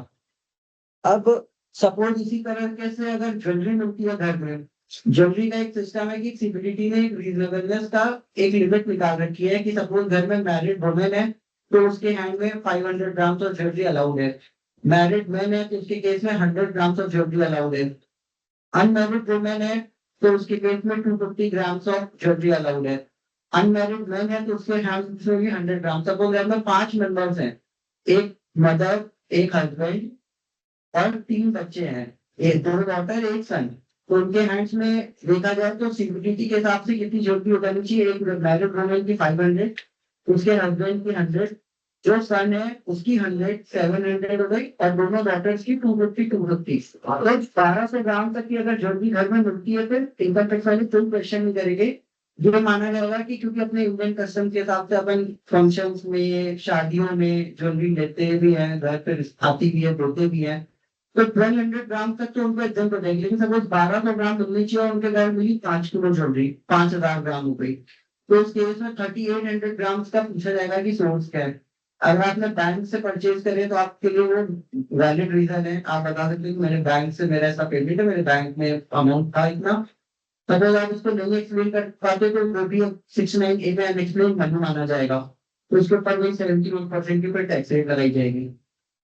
अब सपोज इसी तरह से अगर ज्वेलरी मिलती है घर में, ज्वेलरी का एक सिस्टम है कि सीबीडीटी ने एक रीजनेबलनेस का एक लिमिट निकाल रखी है कि सपोज घर में मैरिड वुमेन है तो उसके हैंड में 500 ग्राम्स ऑफ ज्वेलरी अलाउड है, मैरिड मैन है तो उसके केस में 100 ग्राम्स ऑफ ज्वेलरी अलाउड है, अनमैरिड वुमेन है तो उसके केस में 250 ग्राम्स ऑफ ज्वेलरी अलाउड है, अनमैरिड मैन है तो उसके हैंड में भी 100 ग्राम। सपोज घर में 5 मेंबर्स हैं, एक मदर, एक हस्बैंड और 3 बच्चे हैं, एक 2 डॉटर एक सन, तो उनके हैंड्स में देखा जाए तो सीबीडीटी के हिसाब से कितनी ज्वेलरी हो जानी चाहिए, एक मैरिड वुमेन की 500, उसके हस्बैंड की 100, जो सन है उसकी 100 700 हो गई और दोनों डॉटर्स की 250 तो 1200 ग्राम तक की अगर ज्वेलरी घर में मिलती है फिर इनकम टैक्स वाले कोई क्वेश्चन नहीं करेंगे। ये माना जाएगा कि क्योंकि अपने इंडियन कस्टम के हिसाब से अपन फंक्शंस में शादियों में ज्वेलरी लेते भी हैं, घर पे आती भी है, देते भी हैं, तो 1200 ग्राम तक तो उनको एग्जाम हो जाएगी। लेकिन सपोज 1200 ग्राम मिलनी चाहिए और उनके घर मिली 5 किलो ज्वेलरी, 5000 ग्राम हो गई, तो उस केस में 3800 ग्राम का पूछा जाएगा कि सोर्स क्या है। अगर आपने बैंक से परचेज करें तो आपके लिए वो वैलिड रीजन है, आप बता सकते हैं कि मेरे बैंक से मेरा ऐसा पेमेंट है, मेरे बैंक में अमाउंट था इतना। अगर आप उसको नहीं एक्सप्लेन कर पाते तो वो भी 69A में अनएक्सप्लेन मनी माना जाएगा, तो उसके ऊपर वही 71% की फिर टैक्स रेट लगाई जाएगी।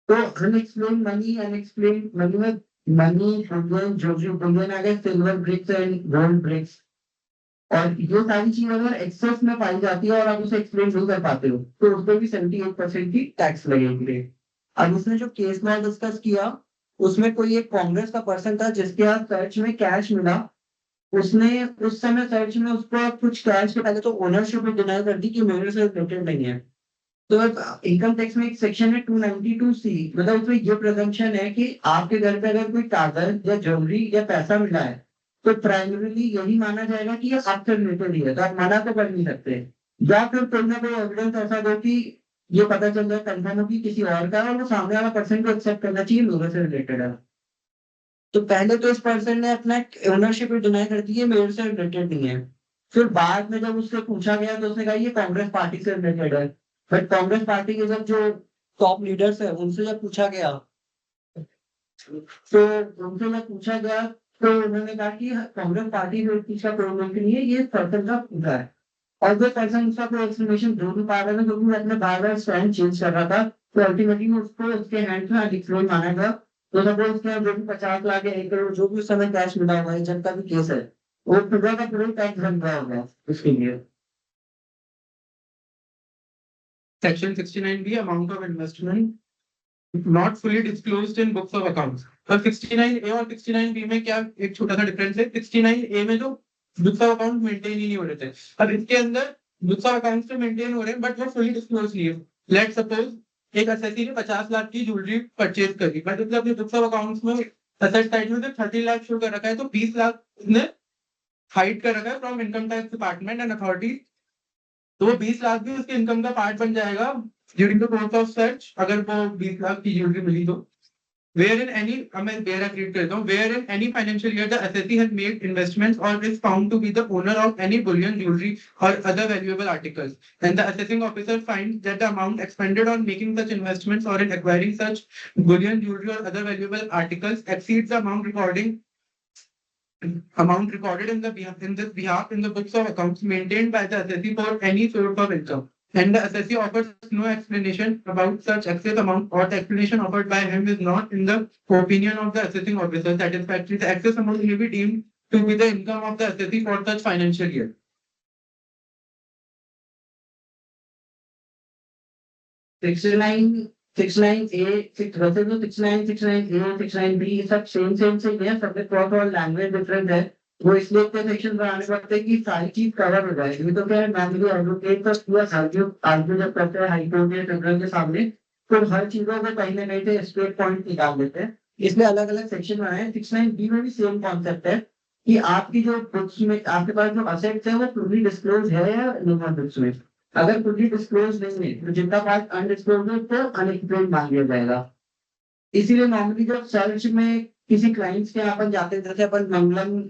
तो अनएक्सप्लेन मनी में मनी ज्वेलरी बुलियन आ गए, silver bricks and gold bricks, और ये सारी चीज अगर एक्सेस में पाई जाती है और आप उसे एक्सप्लेन नहीं कर पाते हो तो उस पर भी 78% की टैक्स लगेगी। अब उसने जो केस में डिस्कस किया उसमें कोई एक कांग्रेस का पर्सन था जिसके यहाँ सर्च में कैश मिला, उसने उस समय सर्च में उसको कुछ कैश के पहले तो ओनरशिप डिनाई कर दी कि मेरे से रिलेटेड नहीं है। तो इनकम टैक्स में एक सेक्शन है 292C, मतलब उसमें ये प्रिजम्पशन है कि आपके घर पे अगर कोई कागज या ज्वेलरी या पैसा मिला है तो प्राइमरीली यही माना जाएगा कि ये आपसे रिलेटेड ही है, तो आप मना तो कर नहीं सकते, या फिर कोई ना कोई एविडेंस ऐसा दो कि ये पता चल जाए कंफर्म हो कि किसी और का है और वो सामने वाला पर्सन को एक्सेप्ट करना चाहिए मेरे से रिलेटेड है। तो पहले तो इस पर्सन ने अपना ओनरशिप डिनाई कर दी है, मेरे से रिलेटेड नहीं है। फिर बाद में जब उससे पूछा गया तो उसने कहा ये कांग्रेस पार्टी से रिलेटेड है, बट कांग्रेस पार्टी के जब जो टॉप लीडर्स है उनसे जब पूछा गया तो उनसे जब पूछा गया तो उन्होंने कहा कि कांग्रेस पार्टी जो इस चीज का प्रॉब्लम नहीं है, ये पर्सन का पूछा है और जो पर्सन उसका कोई एक्सप्लेनेशन दे नहीं पा रहा था क्योंकि वो अपने बार बार स्टैंड चेंज कर रहा था, तो अल्टीमेटली उसको उसके हैंड में डिक्लोर माना गया। तो सपोज उसके जो भी 50 लाख या 1 करोड़ जो भी उस समय कैश मिला हुआ है जनता भी केस है वो पूरा का पूरा टैक्स बन रहा होगा उसके लिए। Section 69B, amount of investment not fully disclosed in books of accounts. अब 69A और 69B में क्या एक छोटा सा डिफरेंस है। 69A में जो बुक्स ऑफ अकाउंट मेंटेन ही नहीं हो रहे थे, अब इसके अंदर बुक्स ऑफ अकाउंट्स तो मेंटेन हो रहे हैं बट वो फुली डिस्क्लोज नहीं है। लेट सपोज एक असेसी ने 50 लाख की ज्वेलरी परचेज करी बट उसने अपने बुक्स ऑफ अकाउंट्स में असेट साइड में 30 लाख शो कर रखा है, तो 20 लाख उसने हाइड कर रखा है from income tax department and authority, तो वो 20 लाख भी उसके इनकम का पार्ट बन जाएगा during the course of search अगर वो 20 लाख की ज्वेलरी मिली तो। Wherein any, मैं बेरा क्रिएट करता हूँ, wherein any financial year the assessee has made investments or is found to be the owner of any bullion, jewelry or other valuable articles, and the assessing officer finds that the amount expended on making such investments or in acquiring such bullion, jewelry or other valuable articles exceeds the amount recorded in this behalf in the books of accounts maintained by the assessee for any source of income, and the assessee offers no explanation about such excess amount or the explanation offered by him is not in the opinion of the assessing officer satisfactory, the excess amount may be deemed to be the income of the assessee for such financial year. वैसे तो 69, 69A, 69B सब सेम से ही है, सब्जेक्ट बहुत और लैंग्वेज डिफरेंट है। वो इसलिए इतने सेक्शन बनाने पड़ते हैं कि सारी चीज कवर हो जाए। ये तो क्या है नॉर्मली एडवोकेट तो पूरा आर्ग्यू जब करते हैं हाई कोर्ट या ट्रिब्यूनल के सामने तो हर चीजों को कहीं ना कहीं से स्ट्रेट पॉइंट निकाल देते हैं, इसलिए अलग अलग सेक्शन बनाए हैं। 69B में भी सेम कॉन्सेप्ट है कि आपकी जो बुक्स में आपके पास जो असेट्स है वो पूरी डिस्क्लोज है या नहीं है बुक्स में। अगर पूरी डिस्क्लोज नहीं है तो जितना पार्ट अनडिस्क्लोज है तो अनएक्सप्लेन मान लिया जाएगा। इसीलिए नॉर्मली जब सर्च में किसी क्लाइंट्स के यहाँ अपन जाते हैं, जैसे अपन मंगलम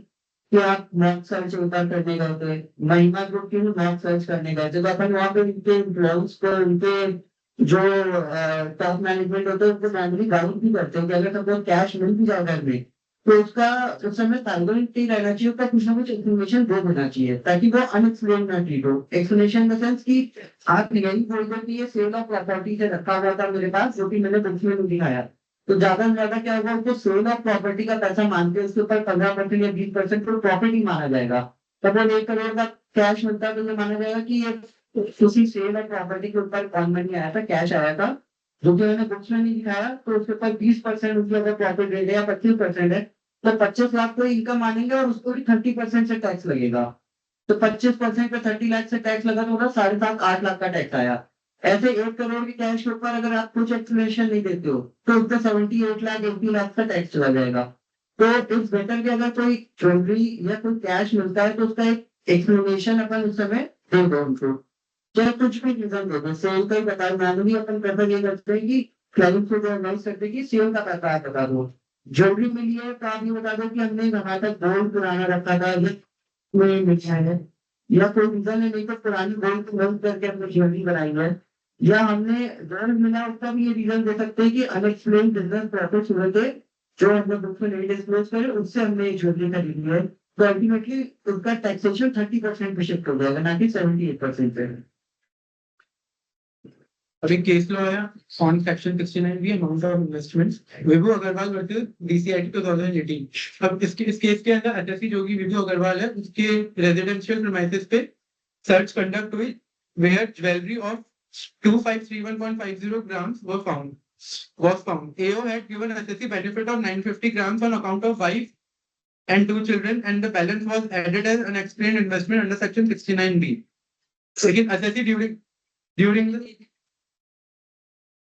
के आप मॉक सर्च ओपन करने गए थे, महिमा ग्रुप के मॉक सर्च करने गए थे, तो अपन वहाँ पे उनके एम्प्लॉइज को उनके जो टॉप मैनेजमेंट होते हैं उनको मैनुअली गाइड भी करते हैं कि अगर सबको कैश मिल भी जाए घर में तो उसका उस समय साइलेंटली रहना चाहिए, उसका कुछ ना कुछ इन्फॉर्मेशन दे देना चाहिए ताकि वो अनएक्सप्लेन ना ट्रीट हो। एक्सप्लेनेशन इन द सेंस कि आप यही बोल दो कि ये सेल ऑफ प्रॉपर्टी से रखा हुआ था मेरे पास जो कि मैंने बुक्स में नहीं दिखाया, तो ज्यादा से ज्यादा क्या होगा उसको सेल ऑफ प्रॉपर्टी का पैसा मान के उसके ऊपर 15% या 20% को प्रॉफिट ही माना जाएगा। तब वो 1 करोड़ का कैश मिलता है तो ये माना जाएगा कि ये उसी सेल ऑफ प्रॉपर्टी के ऊपर कौन मनी आया था, कैश आया था, जो कि मैंने बुक्स में नहीं दिखाया, तो उसके ऊपर 20% उसके अगर प्रॉफिट रेट है या 25% है तो 25 लाख को इनकम मानेंगे और उसको भी 30% से टैक्स लगेगा। तो 25% पे 30 लाख से टैक्स लगा तो होगा 7.5-8 लाख का टैक्स आया। ऐसे 1 करोड़ के कैश के ऊपर अगर आप कुछ एक्सप्लेनेशन नहीं देते हो तो उसका 78 लाख 80 लाख का टैक्स चला जाएगा। तो इट्स बेटर कि अगर कोई ज्वेलरी या कोई कैश मिलता है तो उसका एक एक्सप्लेनेशन अपन उस समय दे दो उनको, चाहे कुछ भी रीजन दे दो। सेल का ही बता मैनुअली अपन प्रेफर ये करते हैं कि क्लाइंट को जो एडवाइस करते हैं कि सेल का पैसा आप बता दो। ज्वेलरी मिली है तो आप ये बता दो कि हमने वहां तक गोल्ड पुराना रखा था में मिला है, या कोई रीजन है नहीं तो पुरानी गोल्ड को बंद करके अपनी ज्वेलरी बनाई है, या हमने गोल्ड मिला उसका भी ये रीजन दे सकते हैं कि अनएक्सप्लेन बिजनेस प्रॉफिट हुए थे जो हमने बुक में नहीं डिस्क्लोज करे उससे हमने ज्वेलरी खरीदी है, तो अल्टीमेटली उसका टैक्सेशन 30% पे शिफ्ट हो जाएगा ना कि 78% पे। अभी केस लॉ है on section 69B amount of investments Vibhu Agarwal versus DCIT 2018। अब इस केस के अंदर एसएससी जो कि विभू अग्रवाल है उसके रेजिडेंशियल प्रीमाइसेस पे सर्च कंडक्ट हुई where jewellery of 2531.50 grams was found. AO had given SSC benefit of 950 grams on account of wife and 2 children and the balance was added as unexplained investment under section 69B. So again SSC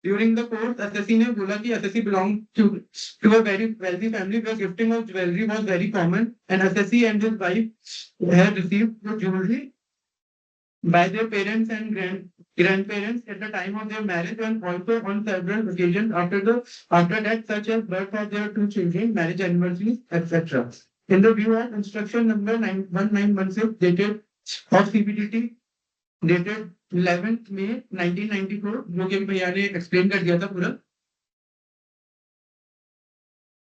during the course SSC ने बोला कि SSC belonged to a very wealthy family where gifting of jewelry was very common and SSC and his wife had received the jewelry by their parents and grandparents at the time of their marriage and also on several occasions after that, such as birth of their 2 children, marriage anniversaries, etc. In the view of instruction number 1916 dated of CBDT dated 11th May 1994 जो कि भैया ने एक्सप्लेन कर दिया था पूरा।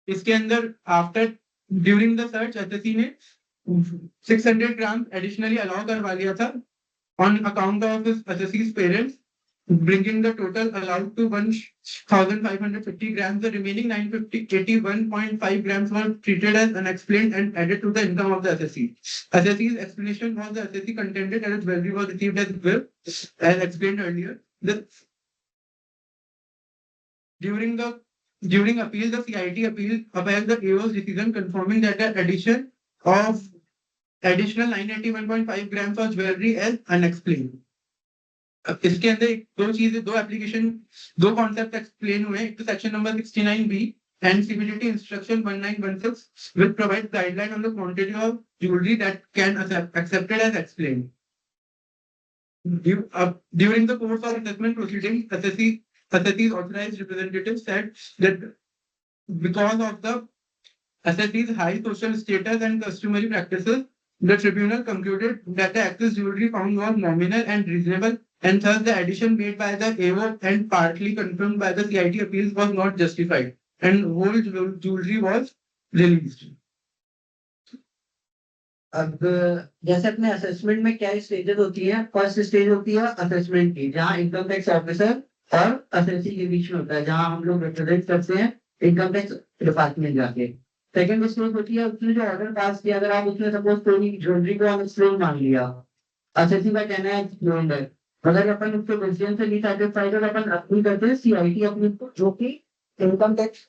इसके अंदर after during the search SSC ने 600 ग्राम एडिशनली अलाउ करवा लिया था on account of his assessee's parents, bringing the total allowed to 1,550 grams. The remaining 81.5 grams were treated as unexplained and added to the income of the assessee. Assessee's explanation was the assessee contended that his value was received as well, as explained earlier. During appeal, the CIT upheld the AO's decision confirming that the addition of additional 981.5 grams of jewelry as unexplained. अब इसके अंदर दो चीजें, दो एप्लीकेशन, दो कॉन्सेप्ट एक्सप्लेन हुए। एक तो section number 69B and CBDT instruction 1916 which provides guideline on the quantity of jewelry that can accepted as explained. During the course of assessment proceedings, assessee's authorized representative said that because of the assessee's high social status and customary practices, the tribunal concluded that the excess jewelry found was nominal and reasonable, and thus the addition made by the AO and partly confirmed by the CIT appeals was not justified, and whole jewelry was released. अब जैसे अपने असेसमेंट में क्या स्टेजेस होती है, फर्स्ट स्टेज होती है असेसमेंट की, जहाँ इनकम टैक्स ऑफिसर और असेसी के बीच में होता है, जहाँ हम लोग रिप्रेजेंट करते हैं इनकम टैक्स डिपार्टमेंट जाके। सेकंड स्टेज होती है उसने जो ऑर्डर पास किया, अगर आप उसने सपोज कोई ज्वेलरी को अनएक्सप्लेन मान लिया, असेसी का कहना है एक्सप्लेन्ड है, अगर अपन उसके डिसीजन से नहीं सेटिस्फाइड है, अपन अपील करते हैं CIT अपनी, जो कि इनकम टैक्स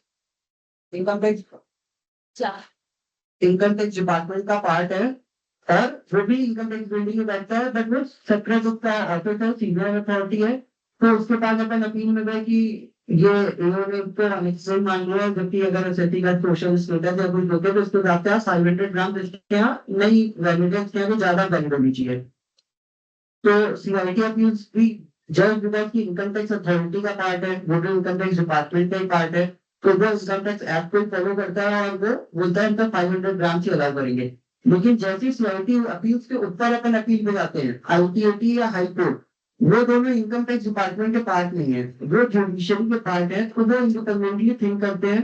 डिपार्टमेंट का पार्ट है, और वो भी इनकम टैक्स बिल्डिंग में बैठता है, बट वो सेपरेट उसका ऑफिस है, सीनियर अथॉरिटी है। तो उसके पास अपन अपील में गए कि ये इन्होंने ऊपर अनएक्सप्लेन मान लिया है, जबकि अगर असेसी का सोशल स्टेटस या कुछ होते तो उसको जाते हैं 500 ग्राम इसके यहाँ नहीं वैल्यू है, इसके यहाँ ज्यादा वैल्यू होनी चाहिए। तो CIT अपील्स भी जज बिकॉज की इनकम टैक्स अथॉरिटी का पार्ट है, वो भी इनकम टैक्स डिपार्टमेंट का ही पार्ट है, तो वो इनकम टैक्स एक्ट को फॉलो करता है और वो बोलता है इनका 500 ग्राम से अलाउ करेंगे। लेकिन जैसे CIT अपील्स के ऊपर अपन अपील पे जाते हैं, ITAT या हाई कोर्ट, वो दोनों इनकम टैक्स डिपार्टमेंट के पार्ट नहीं है, वो जुडिशरी के पार्ट है, तो वो इंडिपेंडेंटली थिंक करते हैं।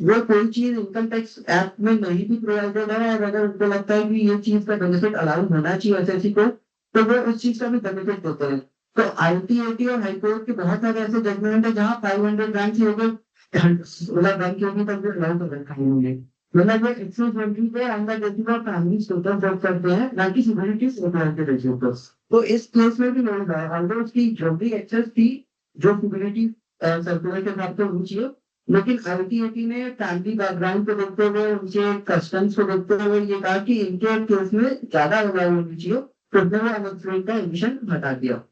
वो कोई चीज इनकम टैक्स एक्ट में नहीं भी प्रोवाइडेड है, और अगर उनको लगता है कि ये चीज का बेनिफिट अलाउ होना चाहिए असेसी को, तो वो उस चीज का भी बेनिफिट देते हैं। तो ITAT और हाईकोर्ट के बहुत सारे ऐसे जजमेंट है जहाँ 500 ग्राम से होकर 16 ग्राम की होगी तब वो अलाउ कर रखा है, मतलब वो एक्सेस ज्वेलरी पे अंदर बेसिस पर फैमिली स्टेटस जज करते हैं, ना कि सिक्योरिटी स्टेटस के बेसिस पर। तो इस केस में भी नहीं रहा, अंदर उसकी ज्वेलरी एक्सेस थी जो सिक्योरिटी सर्कुलर के हिसाब से होनी चाहिए, लेकिन ITAT ने फैमिली बैकग्राउंड को देखते हुए, उनके कस्टम्स को देखते हुए ये कहा कि इनके केस में ज्यादा अलाउ होनी चाहिए, तो उसने वो अनएक्सप्लेन्ड का एडिशन हटा दिया।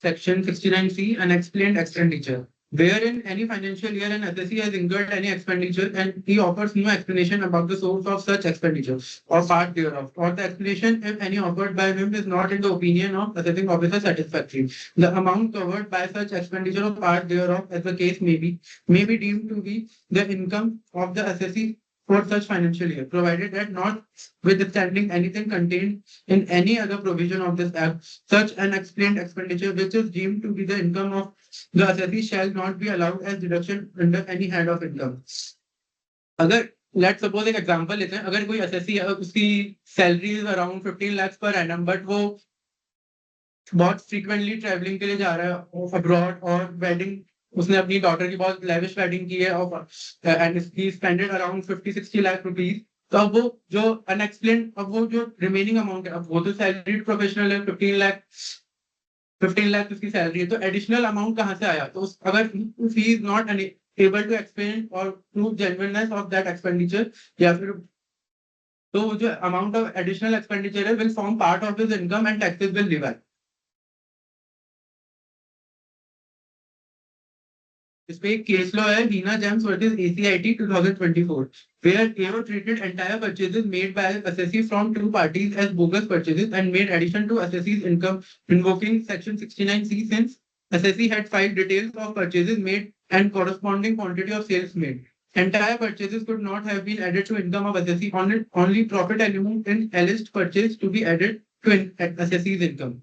Section 69C, unexplained expenditure, wherein any financial year an assessee has incurred any expenditure and he offers no explanation about the source of such expenditure or part thereof, or the explanation, if any, offered by him is not in the opinion of assessing officer satisfactory. The amount covered by such expenditure or part thereof, as the case may be deemed to be the income of the assessee for such financial year, provided that notwithstanding anything contained in any other provision of this act, such unexplained expenditure which is deemed to be the income of the assessee shall not be allowed as deduction under any head of income. अगर लेट्स सपोज एक एग्जांपल लेते हैं, अगर कोई असेसी है, उसकी salary is around 15 lakh per annum, but वो बहुत फ्रीक्वेंटली ट्रैवलिंग के लिए जा रहा है अब्रॉड, और वेडिंग उसने अपनी डॉटर की बहुत लेविश वेडिंग की है, और and he spended around 50-60 lakh rupees, तो अब वो जो अनएक्सप्लेन्ड, अब वो जो रिमेनिंग अमाउंट है, अब वो तो सैलरीड प्रोफेशनल है, 15 लाख उसकी सैलरी है, तो एडिशनल अमाउंट कहाँ से आया? तो अगर he is not able to explain or prove genuineness of that expenditure, या फिर तो जो amount of additional expenditure है will form part of his income and taxes will divide. इस पे एक केस लॉ है, हीना James versus ACIT 2024, where AO treated entire purchases made by assessee from two parties as bogus purchases and made addition to assessee's income, invoking section 69C, since assessee had filed details of purchases made and corresponding quantity of sales made. Entire purchases could not have been added to income of assessee, only profit element in alleged purchase to be added to assessee's income.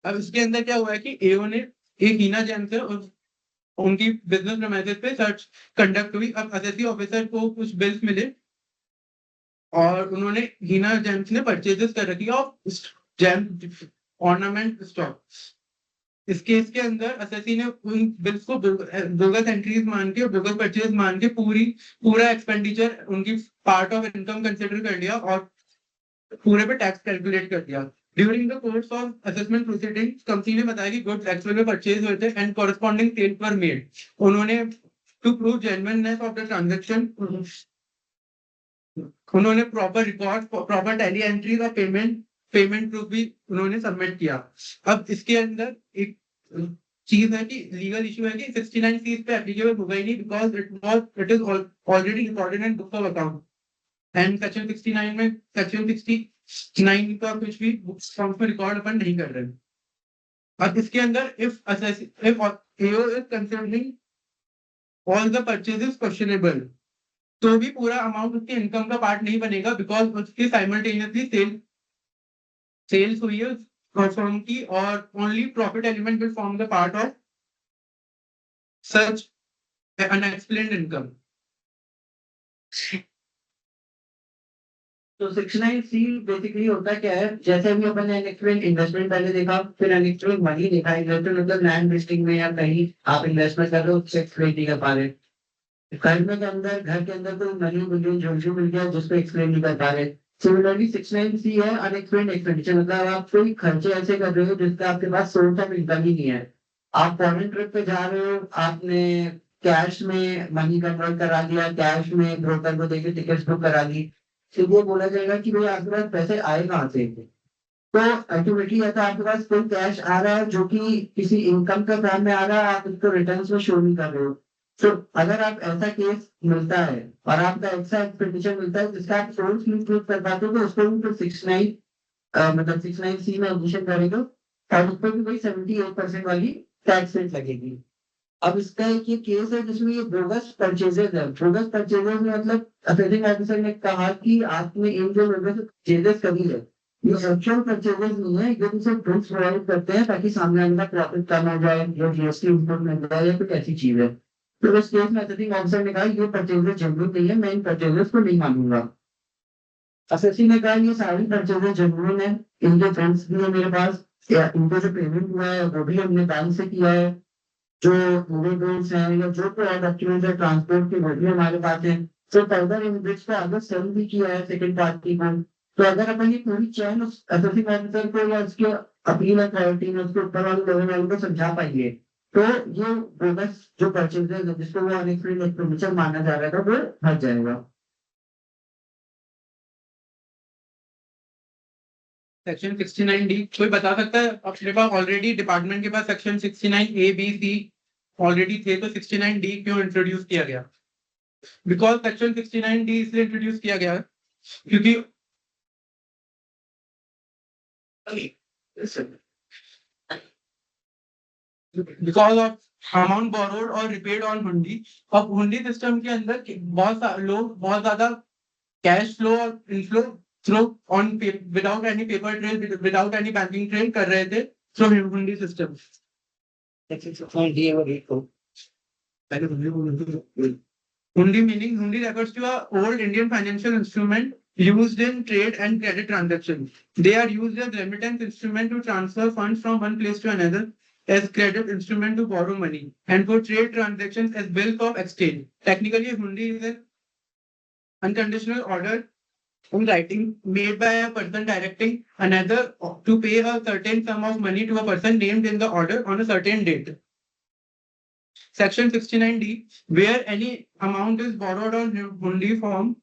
अब इसके अंदर क्या हुआ है कि एओ ने एक हीना जैन से और उनकी बिजनेस प्रेमाइसेस पे सर्च कंडक्ट हुई। अब असेसी ऑफिसर को कुछ बिल्स मिले और उन्होंने हीना जेम्स ने परचेजेस कर रखी ऑफ जेम ऑर्नामेंट स्टॉक। इस केस के अंदर असेसी ने उन बिल्स को बोगस एंट्रीज मान के और बोगस परचेज मान के पूरा एक्सपेंडिचर उनकी पार्ट ऑफ इनकम कंसिडर कर लिया और पूरे पे टैक्स कैलकुलेट कर दिया। During the course of assessment proceeding company ने बताया कि गुड्स एक्चुअल में परचेज हुए थे and corresponding sales were made. उन्होंने to prove genuineness of the transaction उन्होंने proper record proper tally entries और पेमेंट प्रूफ भी उन्होंने सबमिट किया। अब इसके अंदर एक चीज है कि लीगल इशू है कि 69 सीज पे एप्लीकेबल होगा ही नहीं because it is already recorded in book of account and section 69 में सेक्शन 69 का कुछ भी बुक्स अकाउंट में रिकॉर्ड अपन नहीं कर रहे। अब इसके अंदर if AO is considering all the purchases questionable तो भी पूरा अमाउंट उसके इनकम का पार्ट नहीं बनेगा बिकॉज उसकी साइमल्टेनियसली सेल्स हुई है फर्म की और only profit element will form the part of such unexplained income. तो 69C बेसिकली होता क्या है, जैसे अभी अपन ने अनएक्सप्लेन्ड इन्वेस्टमेंट पहले देखा, फिर अनएक्सप्लेन्ड मनी देखा। इन्वेस्टमेंट मतलब लैंड लिस्टिंग में या कहीं आप इन्वेस्टमेंट कर रहे हो उससे एक्सप्लेन नहीं कर पा रहे। घर के अंदर कोई मनी मिल झुंझू मिल गया जिसको एक्सप्लेन नहीं कर पा रहे। सिमिलरली 69C है अनएक्सप्लेन्ड एक्सपेंडिचर, मतलब आप कोई खर्चे ऐसे कर रहे हो जिसका आपके पास सोर्स ऑफ इनकम ही नहीं है। आप फॉरेन ट्रिप पे जा रहे हो, आपने कैश में मनी कन्वर्ट करा दिया, कैश में ब्रोकर को देके टिकट्स बुक करा दी, तो वो बोला जाएगा कि भाई आपके पास पैसे आए कहाँ से। तो अल्टीमेटली ऐसा आपके पास कोई कैश आ रहा है जो कि किसी इनकम का फॉर्म में आ रहा है, आप उसको रिटर्न्स में शो नहीं कर रहे हो। तो अगर आप ऐसा केस मिलता है और आपका ऐसा एक्सपेंडिचर मिलता है जिसका आप सोर्स नहीं प्रूव कर पाते हो तो उसको भी तो 69C में एडमिशन करेंगे और उस पर भी वही 78% वाली टैक्स रेट लगेगी। अब इसका एक ये केस है जिसमें ये बोगस परचेजेस है। बोगस परचेजेस में मतलब असेसिंग ऑफिसर ने कहा कि आपने इन जो बोगस परचेजेस करी है ये एक्चुअल परचेजेस नहीं है, ये तो सिर्फ प्रूफ प्रोवाइड करते हैं ताकि सामने वाले का प्रॉफिट कम हो जाए या जीएसटी इनपुट मिल जाए या कुछ ऐसी चीज है। तो इस केस में असेसिंग ऑफिसर ने कहा ये परचेजेस जेन्युइन नहीं है, मैं इन परचेजेस को नहीं मानूंगा। असेसी ने कहा ये सारी परचेजेस जेन्युइन है, इनके फंड्स भी है मेरे पास, इनको जो पेमेंट हुआ है वो भी हमने बैंक से किया है, जो बिल्स हैं या जो डॉक्यूमेंट है ट्रांसपोर्ट के वो भी हमारे पास है। तो फर्दर इन बिल्स को आगे सेल भी किया है सेकंड पार्टी को। तो अगर अपन ये पूरी चैन उस असेसिंग ऑफिसर को या उसके अपील अथॉरिटी में उसके ऊपर वाले लेवल वाले को समझा पाएंगे तो ये बोगस जो परचेजेस है जिसको वो अनएक्सप्लेन्ड एक्सपेंडिचर माना जा रहा था वो हट जाएगा। सेक्शन 69D कोई बता सकता है? अपने पास ऑलरेडी डिपार्टमेंट के पास section 69A, B, C already थे तो 69D क्यों इंट्रोड्यूस किया गया? बिकॉज सेक्शन 69D इसलिए इंट्रोड्यूस किया गया क्योंकि बिकॉज ऑफ अमाउंट बोरोड और रिपेड ऑन हुंडी। अब हुंडी सिस्टम के अंदर लोग बहुत ज्यादा कैश फ्लो और inflow through on without any paper trail without any banking trail कर रहे थे थ्रू हुंडी system. Hundi meaning Hundi refers to a old Indian financial instrument used in trade and credit transactions. They are used as remittance instrument to transfer funds from one place to another, as credit instrument to borrow money, and for trade transactions as bills of exchange. Technically, Hundi is an unconditional order in writing made by a person directing another to pay a certain sum of money to a person named in the order on a certain date. Section 69D, where any amount is borrowed on hundi form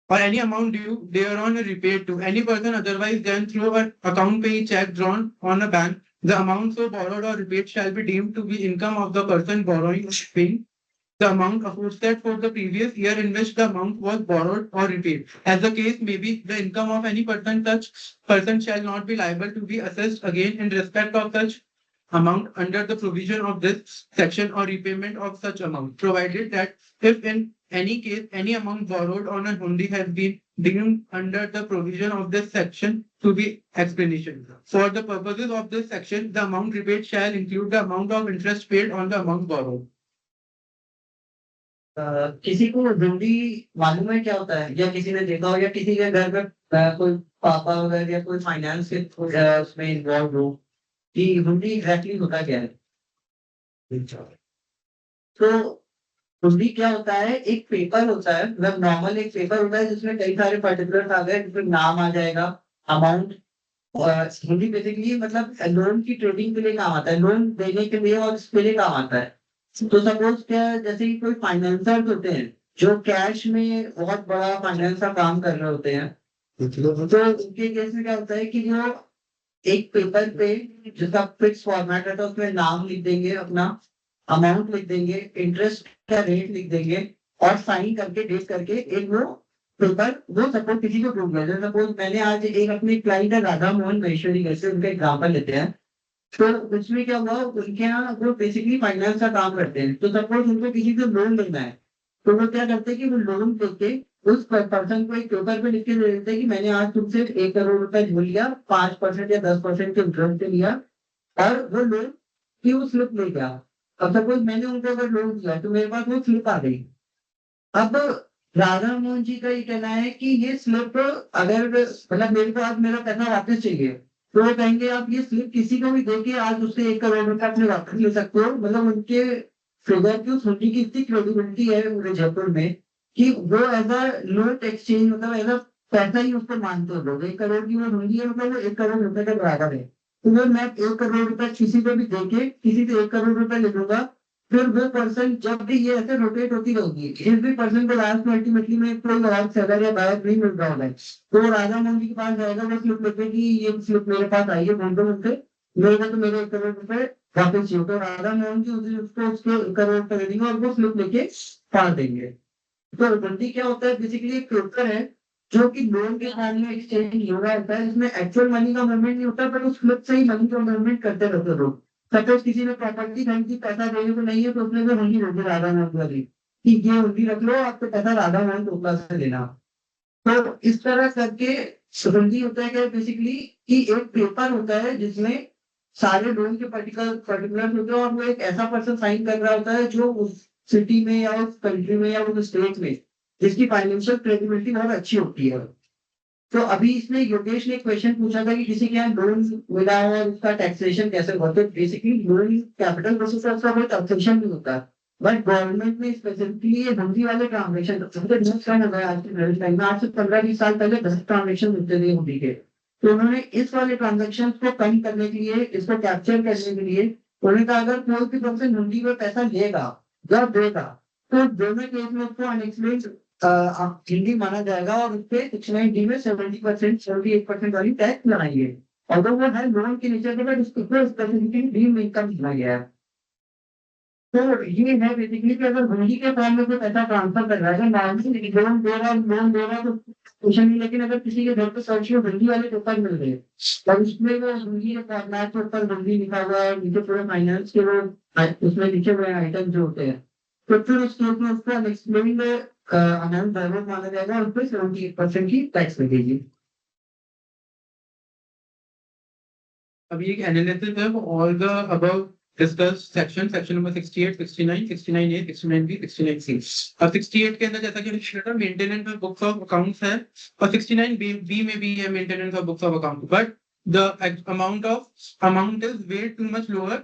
or any amount due thereon is repaid to any person otherwise than through an account payee check drawn on a bank, the amount so borrowed or repaid shall be deemed to be income of the person borrowing or paying the amount aforesaid for the previous year in which the amount was borrowed or repaid. As the case may be, the income of any person, such person shall not be liable to be assessed again in respect of such amount under the provision of this section or repayment of such amount, provided that if in any case, any amount borrowed on a hundi has been deemed under the provision of this section to be explanation. For the purposes of this section, the amount repaid shall include the amount of interest paid on the amount borrowed. किसी को हुंडी मालूम है क्या होता है, या किसी ने देखा हो, या किसी के घर में कोई पापा वगैरह या कोई फाइनेंस के उसमें इन्वॉल्व हो कि हुंडी एग्जैक्टली होता क्या है? तो हुंडी क्या होता है, एक पेपर होता है, मतलब नॉर्मल एक पेपर होता है जिसमें कई सारे पर्टिकुलर्स आ गए, जिसमें नाम आ जाएगा, अमाउंट। और हुंडी बेसिकली मतलब लोन की ट्रेडिंग के लिए काम आता है, लोन देने के लिए और इसके लिए काम आता है। तो सपोज क्या है, जैसे कि कोई फाइनेंसर्स होते हैं जो कैश में बहुत बड़ा फाइनेंस का काम कर रहे होते हैं, तो उनके केस में क्या होता है कि जो एक पेपर पे जिसका फिक्स फॉर्मेट रहता है उसमें नाम लिख देंगे, अपना अमाउंट लिख देंगे, इंटरेस्ट का रेट लिख देंगे और साइन करके डेट करके एक वो पेपर, वो सपोज किसी को डूब गया, सपोज मैंने आज एक अपने क्लाइंट है राधा मोहन महेश्वरी कैसे उनका एग्जाम्पल लेते हैं। तो उसमें क्या हुआ, उनके यहाँ वो बेसिकली फाइनेंस का काम करते हैं, तो सपोज उनको किसी से लोन लेना है, तो वो क्या करते हैं कि वो लोन लेके उस पर्सन को एक पेपर पे लिख के दे देते हैं कि मैंने आज तुमसे 1 करोड़ रुपए झूल लिया, 5% या 10% के इंटरेस्ट पे लिया, और वो लोन की वो स्लिप ले गया। अब सपोज मैंने उनको अगर लोन दिया तो मेरे पास वो स्लिप आ गई। अब राधा मोहन जी का ये कहना है कि ये स्लिप अगर मतलब मेरे को आज मेरा पैसा वापस चाहिए, तो वो कहेंगे आप ये स्लिप किसी को भी देके आज उससे 1 करोड़ रुपए अपने वापस ले सकते हो। मतलब उनके फिगर की उस हुंडी की इतनी क्रेडिबिलिटी है पूरे जयपुर में कि वो एज अ नोट एक्सचेंज, मतलब एज अ पैसा ही उसको मानते हो लोग। 1 करोड़ की वो हुंडी है, मतलब वो 1 करोड़ रुपए के बराबर है। तो वो मैं 1 करोड़ रुपए किसी को भी देके किसी से 1 करोड़ रुपए ले लूंगा, फिर वो पर्सन जब भी ये ऐसे रोटेट होती रहेगी, जिस भी पर्सन को लास्ट में अल्टीमेटली में कोई और सेलर या बायर नहीं मिल रहा होगा, तो वो राधा मोहन जी के पास जाएगा, वो स्लिप लेके कि ये स्लिप मेरे पास आई है, बोल दो मुझसे, मेरे को तो मेरे 1 करोड़ रुपए वापस चाहिए। तो राधा मोहन जी उसको उसके 1 करोड़ रुपए दे देंगे और वो स्लिप लेके फाड़ देंगे। तो हुंडी क्या होता है, बेसिकली एक पेपर है जो कि लोन के फॉर्म में एक्सचेंज हो रहा होता है, जिसमें एक्चुअल मनी का मूवमेंट नहीं होता, पर उस स्लिप से ही मनी का मूवमेंट करते रहते लोग। सपोज किसी ने प्रॉपर्टी खरीदी, पैसा देने को नहीं है, तो उसने वो हुंडी रख दी राधा मोहन वाली कि ये हुंडी रख लो, आपको पैसा राधा मोहन टोकला से देना। तो इस तरह करके हुंडी होता है क्या बेसिकली कि एक पेपर होता है जिसमें सारे लोन के पर्टिकुलर होते हैं, और वो एक ऐसा पर्सन साइन कर रहा होता है जो उस सिटी में या उस कंट्री में या उस स्टेट में जिसकी फाइनेंशियल क्रेडिबिलिटी बहुत अच्छी होती है। तो अभी इसमें योगेश ने क्वेश्चन पूछा था कि किसी के यहाँ लोन मिला हो और उसका टैक्सेशन कैसे होता है। बेसिकली लोन कैपिटल प्रोसेस का उसका कोई टैक्सेशन नहीं होता, बट गवर्नमेंट ने स्पेसिफिकली ये हुंडी वाले ट्रांजेक्शन बहुत कम हो गया आज के टाइम में। आज से 15-20 साल पहले 10 ट्रांजेक्शन होते थे हुंडी के, तो उन्होंने इस वाले ट्रांजेक्शन को कम करने के लिए, इसको कैप्चर करने के लिए उन्होंने कहा अगर कोई भी पर्सन हुंडी में पैसा लेगा या देगा तो दोनों केस में उसको अनएक्सप्लेन्ड हिंदी माना जाएगा और उसपे 69D में 70%, 78% वाली टैक्स लगाएंगे। और वो हर लोन के नीचे के बाद उसको स्पेसिफिकली डीम इनकम दिया गया है। तो ये है बेसिकली कि अगर हुंडी के फॉर्म में कोई पैसा ट्रांसफर कर रहा है, नॉर्मली लोन दे रहा है तो कुछ नहीं, लेकिन अगर किसी के घर पे सर्च में हुंडी वाले पेपर मिल गए और उसमें वो हुंडी के फॉर्मेट के ऊपर हुंडी लिखा हुआ है, नीचे पूरे फाइनेंस के वो उसमें लिखे हुए आइटम जो होते हैं, तो फिर उस केस में उसको अनएक्सप्लेन्ड अमाउंट बराबर माना जाएगा और उस पर 78% की टैक्स लगेगी। अभी एक एनालिसिस है all the above discussed section number 68, 69, 69A, 69B, 69C। अब 68 के अंदर जैसा कि हमने देखा maintenance of books of accounts है, और 69B में भी है maintenance of books of account, but the amount is way too much lower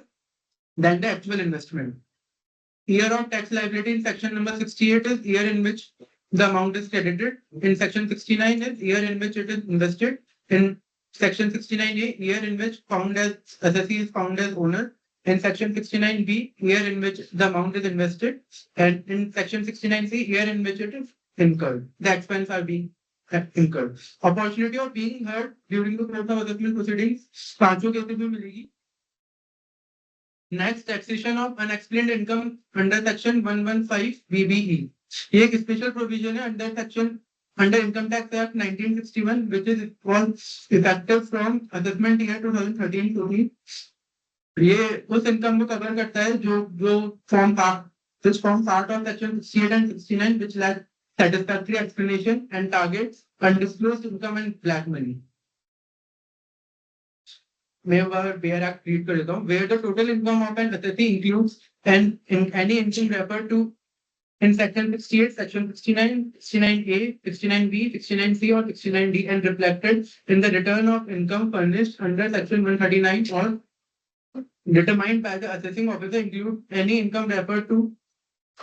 than the actual investment. Year of tax liability in section number 68 is year in which the amount is credited. In section 69 is year in which it is invested. In section 69A, year in which assessee is found as owner. In section 69B, year in which the amount is invested. And in section 69C, year in which it is incurred. The expense are being incurred. Opportunity of being heard during the course of assessment proceedings, 5 cases में मिलेगी। Next, taxation of unexplained income under section 115 BBE. ये एक स्पेशल प्रोविजन है under income tax act 1961 which is effective from assessment year 2013-14। ये उस इनकम को कवर करता है जो form which form part of section 68 and 69, which lack satisfactory explanation and targets undisclosed income and black money. मैं Bear Act read कर देता हूँ. Where the total income of an assessee includes and in any income referred to in section 68, section 69, 69A, 69B, 69C or 69D and reflected in the return of income furnished under section 139 or determined by the assessing officer include any income referred to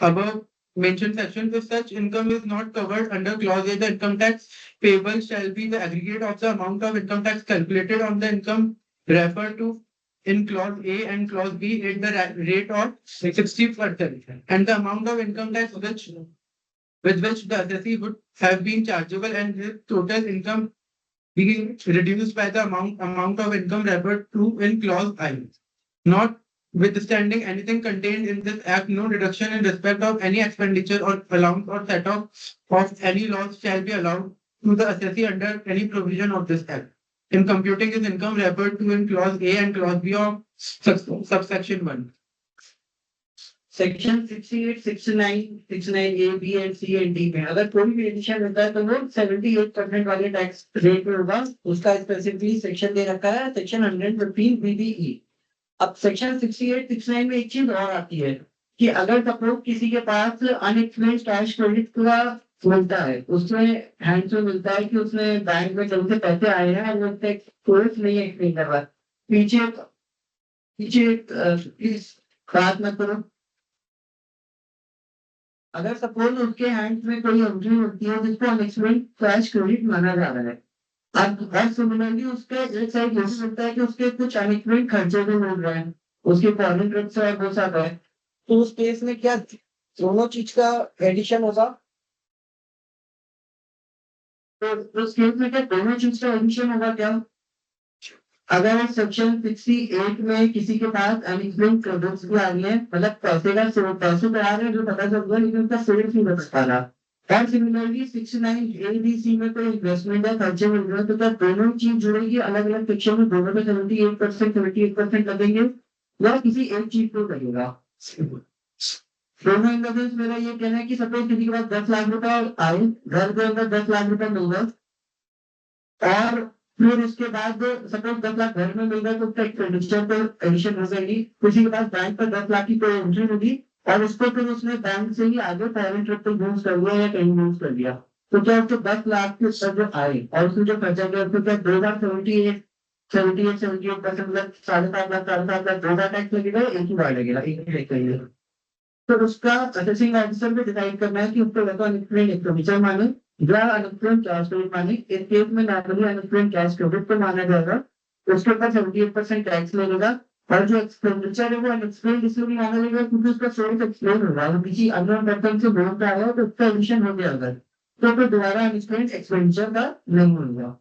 above mentioned section. If such income is not covered under clause A, the income tax payable shall be the aggregate of the amount of income tax calculated on the income referred to in clause A and clause B at the rate of 60%, and the amount of income tax with which the assessee would have been chargeable and his total income being reduced by the amount of income referred to in clause I. Notwithstanding anything contained in this act, no reduction in respect of any expenditure or allowance or set off of any loss shall be allowed to the assessee under any provision of this act. In computing his income referred to in clause A and clause B of subsection 1. Section 68, 69, 69A, B and C and D में अगर कोई भी एडिशन होता है तो वो 78% वाले टैक्स रेट में होगा. उसका स्पेसिफिकली सेक्शन दे रखा है, सेक्शन 115 BBE. अब सेक्शन 68, 69 में एक चीज और आती है कि अगर सपोज किसी के पास अनएक्सप्लेन्ड कैश क्रेडिट का मिलता है, उसमें हैंड से मिलता है कि उसने बैंक में कहीं से पैसे आए हैं और वो कोर्स नहीं एक्सप्लेन कर रहा. पीछे प्लीज बात मत करो. अगर सपोज उसके हैंड में कोई एंट्री होती है जिसको अनएक्सप्लेन्ड कैश क्रेडिट माना जा रहा है, अब सिमिलरली उसके एक साइड ये भी मिलता है कि उसके कुछ अनएक्सप्लेन्ड खर्चे भी मिल रहे हैं, उसके फॉरेन ट्रिप से वो सब है, तो उस केस में क्या दोनों चीज का एडिशन होगा? तो उस केस में क्या दोनों चीज का एडिशन होगा क्या? अगर सेक्शन 68 में किसी के पास अनएक्सप्लेन्ड क्रेडिट्स भी आ रही है, मतलब पैसे तो आ रहे हैं जो पता चल रहा है लेकिन उसका सोर्स नहीं बता पा रहा. और सिमिलरली 69ABC में कोई इन्वेस्टमेंट या खर्चे मिल रहे हैं, तो क्या दोनों चीज जुड़ेगी अलग अलग सेक्शन में, दोनों में 78% लगेंगे या किसी एक चीज को लगेगा? दोनों इन द सेंस मेरा ये कहना है कि सपोज किसी के पास 10 लाख रुपए आए, घर के अंदर 10 लाख रुपए मिल रहा और फिर उसके बाद सपोज 10 लाख घर में मिल रहा है तो उसका एक्सपेंडिचर तो एडिशन हो जाएगी. किसी के पास बैंक पर 10 लाख की कोई एंट्री होगी और उसको फिर उसने बैंक से ही आगे फॉरेन ट्रिप पे यूज कर लिया या कहीं यूज कर लिया, तो क्या उसको 10 लाख के ऊपर जो आए और उसने जो खर्चा किया उसको क्या 78% मतलब 7.5 लाख 7.5 लाख 2 टैक्स लगेगा, एक ही बार लगेगा, एक ही लगेगा. तो उसका असेसिंग ऑफिसर को डिसाइड करना है कि उसको वैसा अनएक्सप्लेन्ड एक्सपेंडिचर माने या अनएक्सप्लेन्ड कैश क्रेडिट माने. इस केस में नॉर्मली अनएक्सप्लेन्ड कैश क्रेडिट को माना जाएगा, उसके ऊपर 78% टैक्स लगेगा और जो एक्सपेंडिचर है वो अनएक्सप्लेन्ड इसलिए नहीं माना जाएगा क्योंकि उसका सोर्स एक्सप्लेन हो रहा है, किसी अननोन पर्सन से लोन का आया तो उसका एडिशन हो गया अगर, तो फिर दोबारा अनएक्सप्लेन्ड एक्सपेंडिचर का नहीं होगा.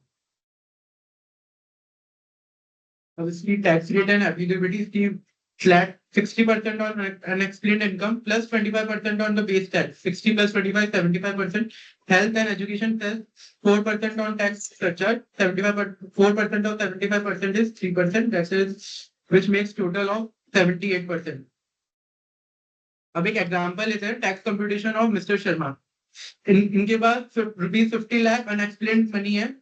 Obviously, tax rate and applicability scheme flat 60% on unexplained income plus 25% on the base tax. 60 plus 25, 75%. Health and education plus 4% on tax surcharge. 4% of 75% is 3%. That is, which makes total of 78%. अब एक एग्जाम्पल लेते हैं tax computation of mister Sharma. इनके पास ₹50 लाख अनएक्सप्लेन्ड मनी है.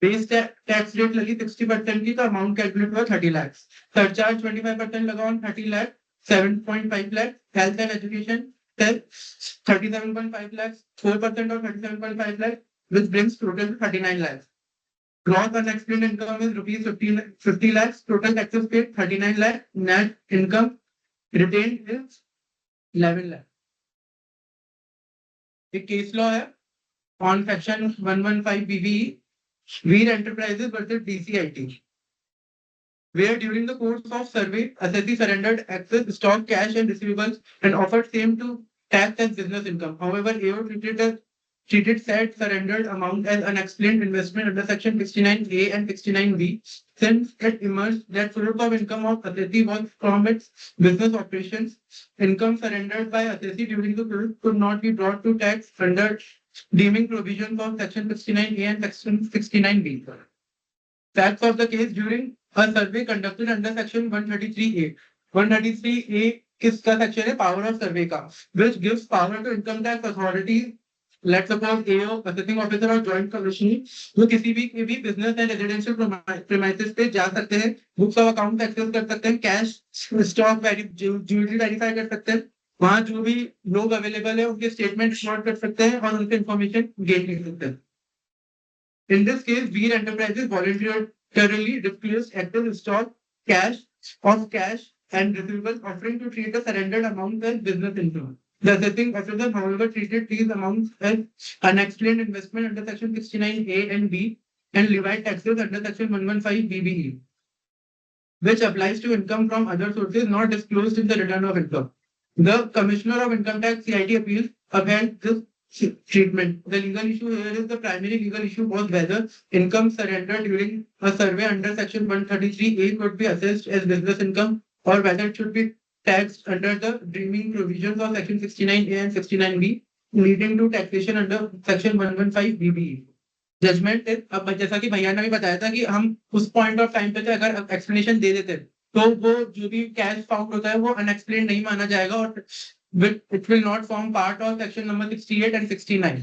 बेस टैक्स रेट लगी 60% की, तो अमाउंट कैलकुलेट हुआ 30 लाख. सरचार्ज 25% लगा on 30 lakh, 7.5 lakh. Health and education 37.5 lakh, 4% of 37.5 lakh, which brings total to 39 lakhs. Gross unexplained income is ₹50 lakhs. Total taxes paid 39 lakh. Net income retained is 11 lakh. एक केस लॉ है on section 115 BBE. Veer Enterprises versus DCIT, where during the course of survey, assessee surrendered excess stock, cash, and receivables and offered same to tax as business income. However, AO treated said surrendered amount as unexplained investment under section 69A and 69B, since it emerged that source of income of assessee was from its business operations. Income surrendered by assessee during the course could not be brought to tax under deeming provisions of section 69A and section 69B. Facts of the case: during a survey conducted under section 133A किसका सेक्शन है? पावर ऑफ सर्वे का, which gives power to income tax authority, let's suppose AO, assessing officer और joint commissioner, वो किसी भी बिजनेस या रेजिडेंशियल प्रीमाइसेस पे जा सकते हैं, बुक्स ऑफ अकाउंट एक्सेस कर सकते हैं, कैश स्टॉक ज्वेलरी वेरीफाई कर सकते हैं, वहां जो भी लोग अवेलेबल है उनके स्टेटमेंट रिकॉर्ड कर सकते हैं और उनसे इंफॉर्मेशन गेन कर सकते हैं. In this case, Veer Enterprises voluntarily disclosed active stock, cash and receivables, offering to treat the surrendered amount as business income. The assessing officer, however, treated these amounts as unexplained investment under Section 69A and B and levied taxes under Section 115 BBE, which applies to income from other sources not disclosed in the return of income. The Commissioner of Income Tax (CIT) appeals upheld this treatment. The legal issue here is the primary legal issue was whether income surrendered during a survey under Section 133A could be assessed as business income or whether it should be taxed under the dreaming provisions of Section 69A and 69B, leading to taxation under Section 115 BBE. Judgement अब जैसा कि भैया ने भी बताया था कि हम उस पॉइंट ऑफ टाइम पे अगर एक्सप्लेनेशन दे देते तो वो जो भी कैश फाउंड होता है वो अनएक्सप्लेन नहीं माना जाएगा और it will not form part of section number 68 and 69.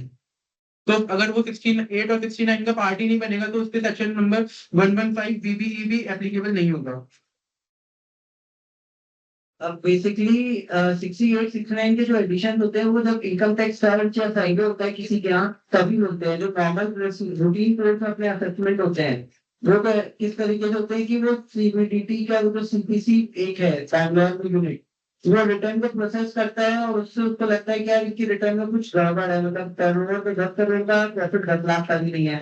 तो अगर वो 68 और 69 का पार्ट ही नहीं बनेगा तो उस पे सेक्शन नंबर 115 BBE भी एप्लीकेबल नहीं होगा. अब बेसिकली 68 69 के जो एडिशन होते हैं वो जब इनकम टैक्स सर्च या सर्वे होता है किसी के यहाँ तभी होते हैं. जो नॉर्मल रूटीन कोर्स में अपने असेसमेंट होते हैं वो किस तरीके से होते हैं कि वो सीबीडीटी का जो सीपीसी एक है बैंगलोर यूनिट वो रिटर्न को प्रोसेस करता है और उससे उसको लगता है कि यार इनकी रिटर्न में कुछ गड़बड़ है, मतलब टर्नओवर पे 10 करोड़ का प्रॉफिट 10 लाख का भी नहीं है.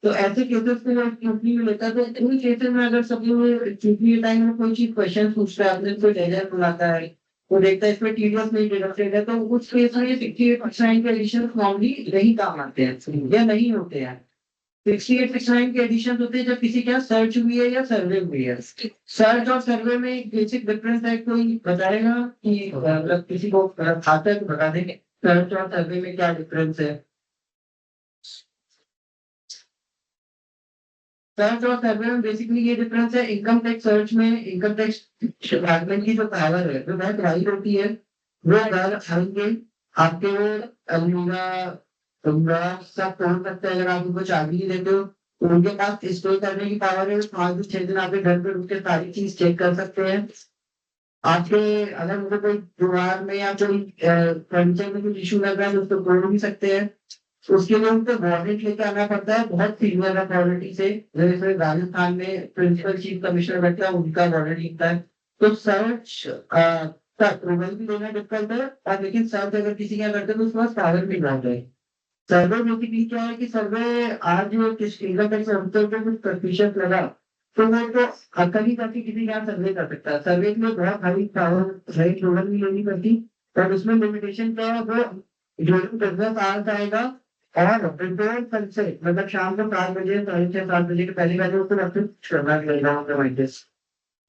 तो ऐसे केसेस में जब कंपनी में लेता है तो इन केसेस में अगर सभी चूंकि टाइम में कोई चीज क्वेश्चन पूछता है, अपने कोई लेजर बुलाता है, वो देखता है इसमें टीडीएस नहीं डिडक्टेड है, तो उस केस में 68 के एडिशन नॉर्मली नहीं काम आते हैं या नहीं होते हैं. 68 69 के एडिशन होते हैं जब किसी के यहाँ सर्च हुई है या सर्वे हुई है. सर्च और सर्वे में एक बेसिक डिफरेंस है, कोई बताएगा कि मतलब किसी को आता है तो बता देंगे सर्च और सर्वे में क्या डिफरेंस है. सर्च और सर्वे में बेसिकली ये डिफरेंस है. इनकम टैक्स सर्च में इनकम टैक्स डिपार्टमेंट की जो पावर है वो बहुत हाई होती है. वो घर आएंगे आपके अलमीरा सब खोल सकते हैं. अगर आप उनको चाबी नहीं देते हो तो उनके पास स्टोर करने की पावर है. 5 से 6 दिन आपके घर पे रुक के सारी चीज चेक कर सकते हैं. आपके अगर मुझे कोई दीवार में या कोई फर्नीचर में कुछ इशू लग रहा है तो उसको खोल भी सकते हैं. उसके लिए उनको वारंट लेके आना पड़ता है बहुत सीनियर अथॉरिटी से. जैसे राजस्थान में प्रिंसिपल चीफ कमिश्नर बैठता है उनका वारंट लिखता है. तो सर्च का अप्रूवल भी लेना डिफिकल्ट है और लेकिन सर्च अगर किसी का करते हैं तो उसके पास पावर भी बहुत है. सर्वे बेसिकली क्या है कि सर्वे आज किस इनकम टैक्स ऑफिसर को कुछ प्रतिशत लगा तो वो तो कभी कभी किसी यहाँ सर्वे कर सकता है. सर्वे के लिए बहुत हाई पावर हाई लोगन भी लेनी पड़ती और उसमें लिमिटेशन क्या है वो जो बिजनेस आवर्स आएगा और बिफोर सनसेट मतलब शाम को 7 बजे 6:30 बजे के पहले पहले उसको अपडेट करना पड़ेगा प्रेमाइसेस.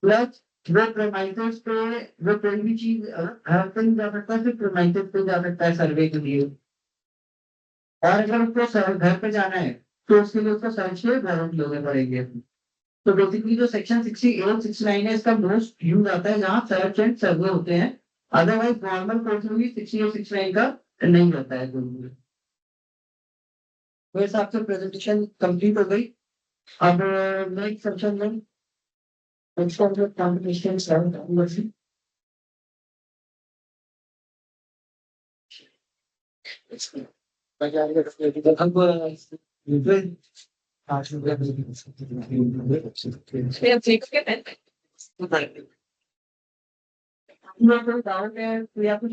प्लस वो प्रेमाइसेस पे वो कोई भी चीज हर दिन जा सकता है, सिर्फ प्रेमाइसेस पे जा सकता है सर्वे के लिए. और अगर उसको घर पे जाना है तो उसके लिए उसको सर्च के वारंट लेने पड़ेंगे. तो बेसिकली जो सेक्शन 68 69 है इसका मोस्ट यूज आता है जहाँ सर्च एंड सर्वे होते हैं. अदरवाइज नॉर्मल कोर्स में भी 68 69 का नहीं होता है. तो हिसाब से प्रेजेंटेशन कंप्लीट हो गई. अब नेक्स्ट सेक्शन में कॉम्पिटिशन स्टार्ट होगा. डाउट है या कुछ